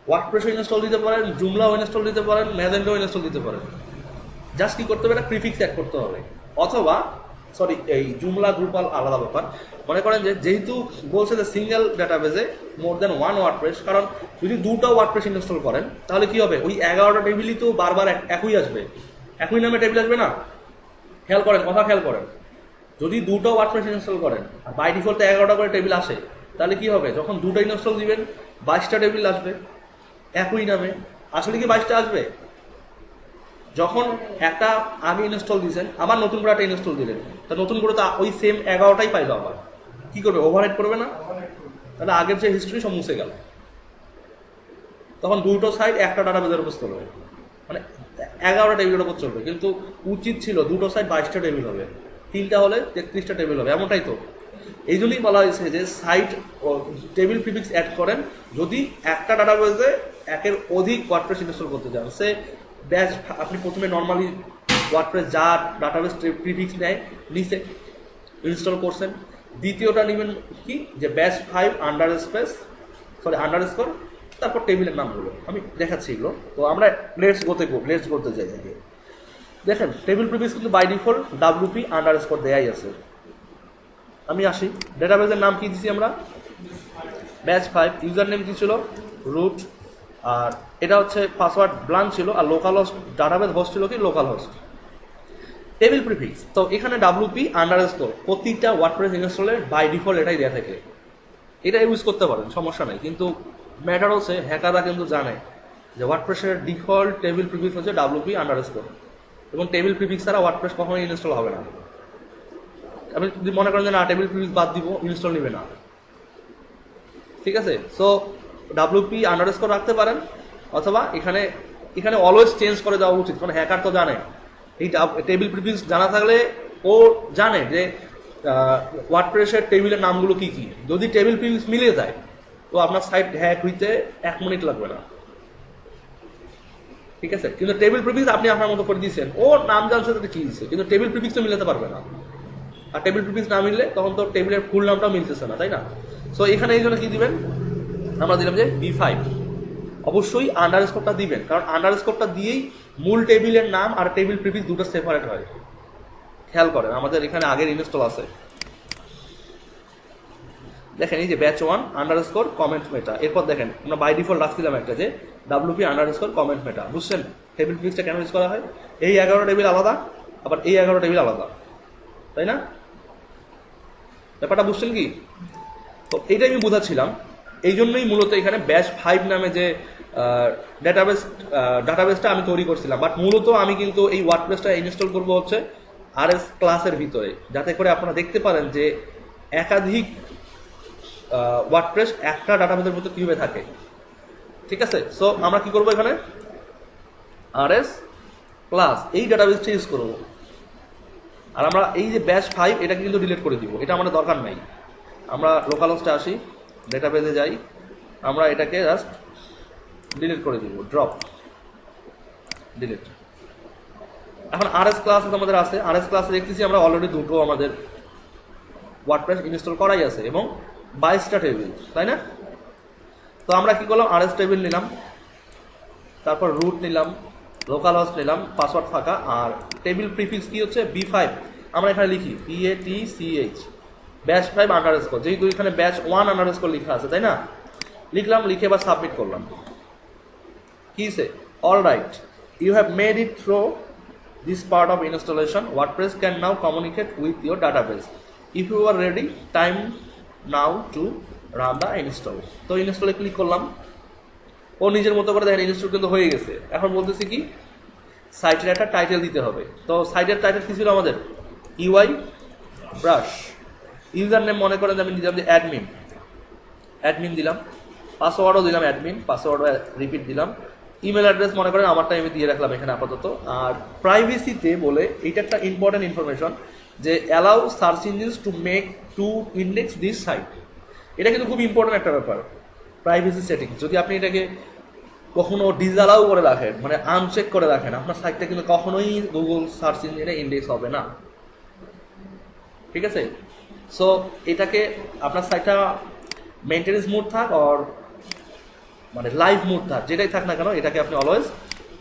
ওয়ার্ডপ্রেসও ইনস্টল দিতে পারেন, জুমলাও ইনস্টল দিতে পারেন, ম্যাজেন্ডাও ইনস্টল দিতে পারেন। জাস্ট কী করতে হবে, একটা প্রিফিক্স অ্যাড করতে হবে, অথবা এই জুমলা গ্রুপাল আলাদা ব্যাপার। মনে করেন যে যেহেতু বলছে যে সিঙ্গেল ডাটাবেসে মোর দেন ওয়ান ওয়ার্ডপ্রেস, কারণ যদি দুটো ওয়ার্ডপ্রেস ইনস্টল করেন তাহলে কি হবে, ওই 11টা টেবিলই তো বারবার একই আসবে, একই নামে টেবিল আসবে না? খেয়াল করেন, যদি দুটো ওয়ার্ডপ্রেস ইনস্টল করেন আর বাই ডিফল্ট 11টা করে টেবিল আসে, তাহলে কি হবে, যখন দুটো ইনস্টল দিবেন 22টা টেবিল আসবে একই নামে। আসলে কি 22টা আসবে? যখন একটা আগে ইনস্টল দিয়েছেন আবার নতুন করে একটা ইনস্টল দিলেন, তা নতুন করে তো ওই সেম 11টাই পাইলো, আবার কি করবে, ওভাররাইট করবে না? তাহলে আগের যে হিস্ট্রি সব মুছে গেল, তখন দুটো সাইড একটা ডাটাবেসের উপর চলবে, মানে 11টা টেবিলের উপর চলবে। কিন্তু উচিত ছিল দুটো সাইড 22টা টেবিল হবে, 3টা হলে 33টা টেবিল হবে, এমনটাই তো। এই জন্যই বলা হয়েছে যে সাইট টেবিল প্রিফিক্স অ্যাড করেন যদি একটা ডাটাবেসে একের অধিক ওয়ার্ডপ্রেস ইনস্টল করতে চান। সে ব্যাচ আপনি প্রথমে নর্মালি ওয়ার্ডপ্রেস যা ডাটাবেস প্রিফিক্স নেয় নিচে ইনস্টল করছেন, দ্বিতীয়টা নেবেন কি যে ব্যাচ 5 আন্ডারস্কোর, তারপর টেবিলের নামগুলো আমি দেখাচ্ছি এগুলো। তো আমরা লেটস করতে যাই আগে। দেখেন টেবিল প্রিফিক্স কিন্তু বাই ডিফল্ট WP_ দেয়াই আছে। আমি আসি, ডেটাবেসের নাম কি দিছি আমরা, ব্যাচ 5, ইউজার নেম কি ছিল, রুট, আর এটা হচ্ছে পাসওয়ার্ড ব্লাঙ্ক ছিল, আর লোকাল হোস্ট ডাটাবেস হোস্ট ছিল কি লোকাল হোস্ট। টেবিল প্রিফিক্স, তো এখানে WP আন্ডারস্কোর প্রতিটা ওয়ার্ডপ্রেস ইনস্টলের বাই ডিফল্ট এটাই দেওয়া থাকে, এটা ইউজ করতে পারেন, সমস্যা নেই। কিন্তু ম্যাটার হচ্ছে হ্যাকাররা কিন্তু জানে যে ওয়ার্ডপ্রেসের ডিফল্ট টেবিল প্রিফিক্স হচ্ছে WP আন্ডারস্কোর, এবং টেবিল প্রিফিক্স ছাড়া ওয়ার্ডপ্রেস কখনোই ইনস্টল হবে না। আপনি যদি মনে করেন যে না টেবিল প্রিফিক্স বাদ দিব, ইনস্টল নেবে না, ঠিক আছে। সো WP আন্ডারস্কোর রাখতে পারেন, অথবা এখানে এখানে অলওয়েজ চেঞ্জ করে দেওয়া উচিত, কারণ হ্যাকার তো জানে এই টেবিল প্রিফিক্স জানা থাকলে ও জানে যে ওয়ার্ডপ্রেসের টেবিলের নামগুলো কি কি। যদি টেবিল প্রিফিক্স মিলে যায় তো আপনার সাইট হ্যাক হইতে 1 মিনিট লাগবে না, ঠিক আছে। কিন্তু টেবিল প্রিফিক্স আপনি আপনার মতো করে দিয়েছেন, ও নাম জানছে তাতে কি দিচ্ছে, কিন্তু টেবিল প্রিফিক্স তো মিলাতে পারবে না। আর টেবিল প্রিফিক্স না মিললে তখন তো টেবিলের ফুল নামটাও মিলতেছে না, তাই না? সো এখানে এই জন্য কি দিবেন, আমরা দিলাম যে B5। অবশ্যই আন্ডারস্কোরটা দিবেন, কারণ আন্ডারস্কোরটা দিয়েই মূল টেবিলের নাম আর টেবিল প্রিফিক্স দুটো সেপারেট হয়। খেয়াল করেন আমাদের এখানে আগের ইনস্টল আছে, দেখেন এই যে ব্যাচ 1 আন্ডারস্কোর কমেন্ট মেটা, এরপর দেখেন আমরা বাই ডিফল্ট রাখছিলাম একটা যে WP আন্ডারস্কোর কমেন্ট মেটা। বুঝছেন টেবিল প্রিফিক্সটা কেন ইউজ করা হয়? এই 11 টেবিল আলাদা, আবার এই 11 টেবিল আলাদা, তাই না? ব্যাপারটা বুঝছেন কি? তো এইটাই আমি বোঝাচ্ছিলাম। এই জন্যই মূলত এখানে ব্যাচ 5 নামে যে ডাটাবেসটা আমি তৈরি করছিলাম, বাট মূলত আমি কিন্তু এই ওয়ার্ডপ্রেসটা ইনস্টল করবো হচ্ছে RS ক্লাসের ভিতরে, যাতে করে আপনারা দেখতে পারেন যে একাধিক ওয়ার্ডপ্রেস একটা ডাটাবেসের মধ্যে কিভাবে থাকে, ঠিক আছে। সো আমরা কি করবো, এখানে RS ক্লাস এই ডাটাবেসটা ইউজ করবো, আর আমরা এই যে ব্যাচ 5 এটাকে কিন্তু ডিলিট করে দিব, এটা আমাদের দরকার নাই। আমরা লোকাল হোস্টে আসি, ডেটাবেসে যাই, আমরা এটাকে জাস্ট ডিলিট করে দিব, ড্রপ ডিলিট। এখন RS ক্লাস আমাদের আছে, RS ক্লাসে দেখতেছি আমরা অলরেডি দুটো আমাদের ওয়ার্ডপ্রেস ইনস্টল করাই আছে এবং 22টা টেবিল, তাই না? তো আমরা কি করলাম, RS টেবিল নিলাম, তারপর রুট নিলাম, লোকাল হোস্ট নিলাম, পাসওয়ার্ড ফাঁকা, আর টেবিল প্রিফিক্স কি হচ্ছে B5। আমরা এখানে লিখি PATCH ব্যাচ 5 আন্ডারস্কোর, যেহেতু এখানে ব্যাচ 1 আন্ডারস্কোর লেখা আছে, তাই না? লিখলাম, লিখে এবার সাবমিট করলাম। কি সে all right, you have made it through this part of installation, WordPress can now communicate with your database, if you are ready time now to run the install. তো ইনস্টলে ক্লিক করলাম, ও নিজের মতো করে দেখেন ইনস্টল কিন্তু হয়ে গেছে। এখন বলতেছি কি, সাইটের একটা টাইটেল দিতে হবে। তো সাইটের টাইটেল কি ছিল আমাদের, UI ব্রাশ। ইউজার নেম মনে করেন আমি দিলাম যে অ্যাডমিন দিলাম, পাসওয়ার্ডও দিলাম অ্যাডমিন, পাসওয়ার্ডও রিপিট দিলাম। ইমেল অ্যাড্রেস মনে করেন আমারটাই আমি দিয়ে রাখলাম এখানে আপাতত। আর প্রাইভেসিতে বলে এইটা একটা ইম্পর্টেন্ট ইনফরমেশন যে allow search engines to make to index this site. এটা কিন্তু খুব ইম্পর্টেন্ট একটা ব্যাপার, প্রাইভেসি সেটিং। যদি আপনি এটাকে কখনো ডিসঅ্যালাউ করে রাখেন, মানে আনচেক করে রাখেন, আপনার সাইটটা কিন্তু কখনোই গুগল সার্চ ইঞ্জিনে ইন্ডেক্স হবে না, ঠিক আছে। সো এটাকে আপনার সাইটটা মেইনটেনেন্স মোড থাক আর মানে লাইভ মোড থাক, যেটাই থাক না কেন, এটাকে আপনি অলওয়েজ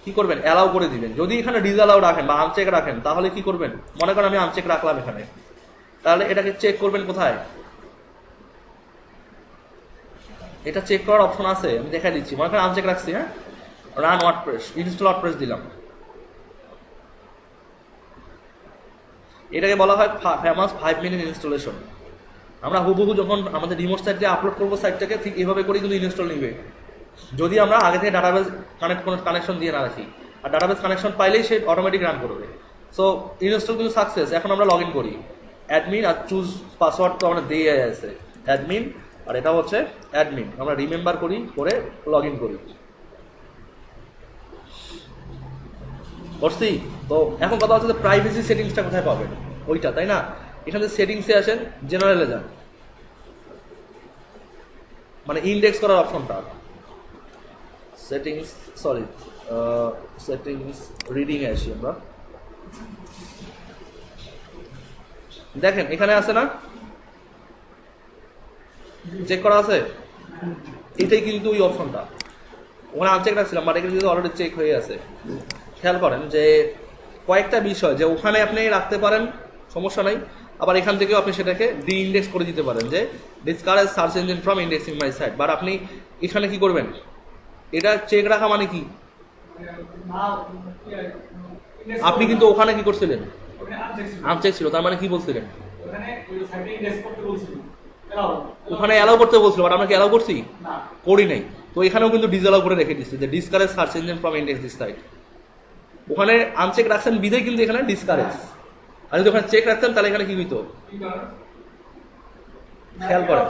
কি করবেন, অ্যালাউ করে দিবেন। যদি এখানে ডিসঅ্যালাউ রাখেন বা আনচেক রাখেন, তাহলে কি করবেন, মনে করেন আমি আনচেক রাখলাম এখানে, তাহলে এটাকে চেক করবেন কোথায়, এটা চেক করার অপশন আছে, আমি দেখাই দিচ্ছি। মনে করেন আনচেক রাখছি, হ্যাঁ, রান ওয়ার্ডপ্রেস, ইনস্টল ওয়ার্ডপ্রেস দিলাম। এটাকে বলা হয় ফেমাস 5 মিনিট ইনস্টলেশন। আমরা হুবহু যখন আমাদের রিমোট সাইটে আপলোড করবো সাইটটাকে, ঠিক এভাবে করেই কিন্তু ইনস্টল নিবে, যদি আমরা আগে থেকে ডাটাবেস কানেকশন দিয়ে না রাখি। আর ডাটাবেস কানেকশন পাইলেই সে অটোমেটিক রান করবে। সো ইনস্টল কিন্তু সাকসেস। এখন আমরা লগ ইন করি, অ্যাডমিন আর চুজ পাসওয়ার্ড তো আমরা দিয়ে আছে অ্যাডমিন, আর এটা হচ্ছে অ্যাডমিন, আমরা রিমেম্বার করি, করে লগ ইন করি, করছি। তো এখন কথা হচ্ছে যে প্রাইভেসি সেটিংসটা কোথায় পাবেন, ওইটা, তাই না? এখানে সেটিংসে আসেন, জেনারেলে যান, মানে ইন্ডেক্স করার অপশনটা, সেটিংস সেটিংস রিডিং এ আসি আমরা, দেখেন এখানে আছে না, চেক করা আছে, এটাই কিন্তু ওই অপশনটা। ওখানে আনচেক রাখছিলাম, বাট এখানে কিন্তু অলরেডি চেক হয়ে আছে। খেয়াল করেন যে কয়েকটা বিষয় যে ওখানে আপনি রাখতে পারেন, সমস্যা নাই, আবার এখান থেকেও আপনি সেটাকে ডি ইন্ডেক্স করে দিতে পারেন, যে discourage search engine from indexing my site. But আপনি এখানে কি করবেন, এটা চেক রাখা মানে কি, আপনি কিন্তু ওখানে কি করছিলেন, ওখানে আনচেক ছিল। আনচেক ছিল, তার মানে কি বলছিলেন? ওখানে ওই সাইটে ইন্ডেক্স করতে বলছিল। এলাও। ওখানে অ্যালাউ করতে বলছিল, বাট আমরা কি অ্যালাউ করছি? না। করি নাই। তো এখানেও কিন্তু ডিসঅ্যালাউ করে রেখে দিচ্ছি যে discourage search engine from index this site. ওখানে আনচেক রাখছেন বিধেই কিন্তু এখানে ডিসকারেজ। আর যদি ওখানে চেক রাখতেন তাহলে এখানে কি হইতো? কি কারণ? খেয়াল করেন,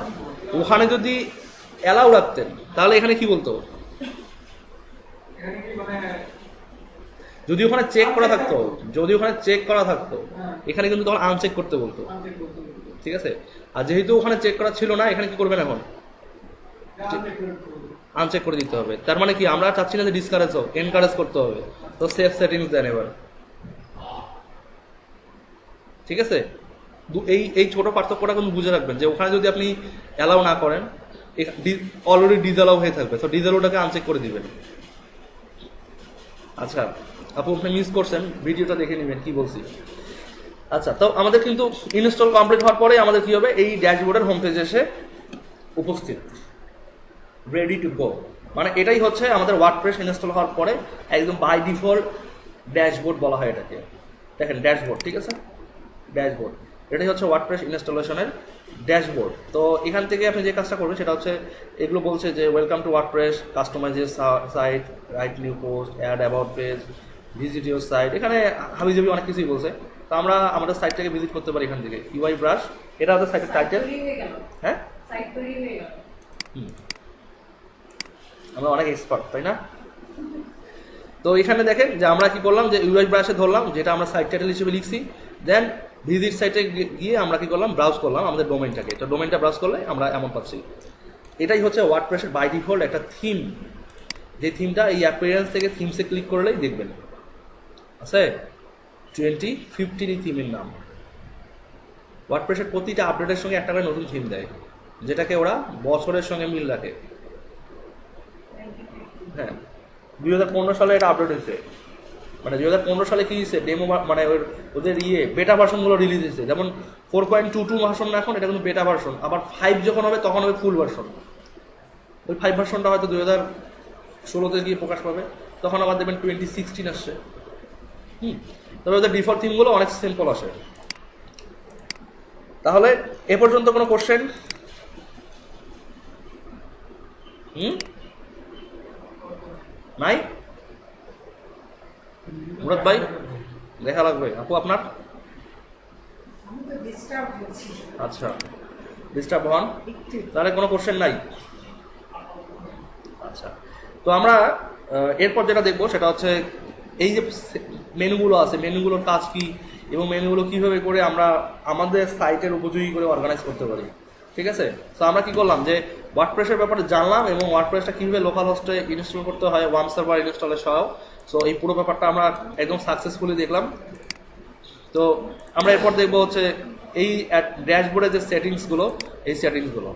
ওখানে যদি অ্যালাউ রাখতেন তাহলে এখানে কি বলতো? এখানে কি মানে যদি ওখানে চেক করা থাকতো, যদি ওখানে চেক করা থাকতো হ্যাঁ। এখানে কিন্তু তখন আনচেক করতে বলতো, আনচেক করতে বলছিল। ঠিক আছে? আর যেহেতু ওখানে চেক করা ছিল না, এখানে কি করবেন এখন? আনচেক করতে বলছিল। আনচেক করে দিতে হবে। তার মানে কি আমরা চাচ্ছি না যে ডিসকারেজ হোক, এনকারেজ করতে হবে। তো সেভ সেটিংস দেন এবার, ঠিক আছে? এই এই ছোট পার্থক্যটা কিন্তু বুঝে রাখবেন যে ওখানে যদি আপনি অ্যালাউ না করেন অলরেডি ডিসঅ্যালাউ হয়ে থাকবে, তো ডিসঅ্যালাউটাকে আনচেক করে দিবেন। আচ্ছা আপু, আপনি মিস করছেন, ভিডিওটা দেখে নেবেন কি বলছি। আচ্ছা, তো আমাদের কিন্তু ইনস্টল কমপ্লিট হওয়ার পরে আমাদের কি হবে? এই ড্যাশবোর্ডের হোম পেজে এসে উপস্থিত, রেডি টু গো। মানে এটাই হচ্ছে আমাদের ওয়ার্ডপ্রেস ইনস্টল হওয়ার পরে একদম বাই ডিফল্ট ড্যাশবোর্ড বলা হয় এটাকে। দেখেন ড্যাশবোর্ড, ঠিক আছে? ড্যাশবোর্ড, এটাই হচ্ছে ওয়ার্ডপ্রেস ইনস্টলেশনের ড্যাশবোর্ড। তো এখান থেকে আপনি যে কাজটা করবেন সেটা হচ্ছে, এগুলো বলছে যে welcome to WordPress, customize site, write new post, add about page, visit your site. এখানে হাবিজাবি অনেক কিছুই বলছে। তো আমরা আমাদের সাইটটাকে ভিজিট করতে পারি এখান থেকে। ইউআই ব্রাশ, এটা আমাদের সাইটের টাইটেল। হ্যাঁ, হুম, আমরা অনেক এক্সপার্ট, তাই না? তো এখানে দেখেন যে আমরা কি করলাম, যে ইউআই ব্রাশে ধরলাম যেটা আমরা সাইট টাইটেল হিসেবে লিখছি, দেন ভিজিট সাইটে গিয়ে আমরা কি করলাম, ব্রাউজ করলাম আমাদের ডোমেইনটাকে। তো ডোমেইনটা ব্রাউজ করলে আমরা এমন পাচ্ছি। এটাই হচ্ছে ওয়ার্ডপ্রেসের বাই ডিফল্ট একটা থিম, যে থিমটা এই অ্যাপিয়ারেন্স থেকে থিমসে ক্লিক করলেই দেখবেন আছে 2015 এই থিমের নাম। ওয়ার্ডপ্রেসের প্রতিটা আপডেটের সঙ্গে একটা করে নতুন থিম দেয়, যেটাকে ওরা বছরের সঙ্গে মিল রাখে। হ্যাঁ, 2015 সালে এটা আপডেট হয়েছে। মানে 2015 সালে কি হয়েছে, ডেমো মানে ওদের বেটা ভার্সনগুলো রিলিজ হয়েছে। যেমন 4.22 ভার্সন না, এখন এটা কিন্তু বেটা ভার্সন। আবার 5 যখন হবে তখন হবে ফুল ভার্সন। ওই 5 ভার্সনটা হয়তো 2016-তে গিয়ে প্রকাশ পাবে, তখন আবার দেখবেন 2016 আসছে। তবে ওদের ডিফল্ট থিমগুলো অনেক সিম্পল আসে। তাহলে এ পর্যন্ত কোনো কোশ্চেন? নাই? মুরাদ ভাই, দেখা লাগবে। আপু আপনার? আচ্ছা, ডিস্টার্ব হন, তাহলে কোনো কোশ্চেন নাই? আচ্ছা, তো আমরা এরপর যেটা দেখবো সেটা হচ্ছে এই যে মেনুগুলো আছে, মেনুগুলোর কাজ কি এবং মেনুগুলো কিভাবে করে আমরা আমাদের সাইটের উপযোগী করে অর্গানাইজ করতে পারি, ঠিক আছে? তো আমরা কি করলাম, যে ওয়ার্ডপ্রেসের ব্যাপারে জানলাম এবং ওয়ার্ডপ্রেসটা কিভাবে লোকাল হোস্টে ইনস্টল করতে হয় ওয়ার্ম সার্ভার ইনস্টলের সহ। সো এই পুরো ব্যাপারটা আমরা একদম সাকসেসফুলি দেখলাম। তো আমরা এরপর দেখবো হচ্ছে এই ড্যাশবোর্ডের যে সেটিংসগুলো, এই সেটিংসগুলো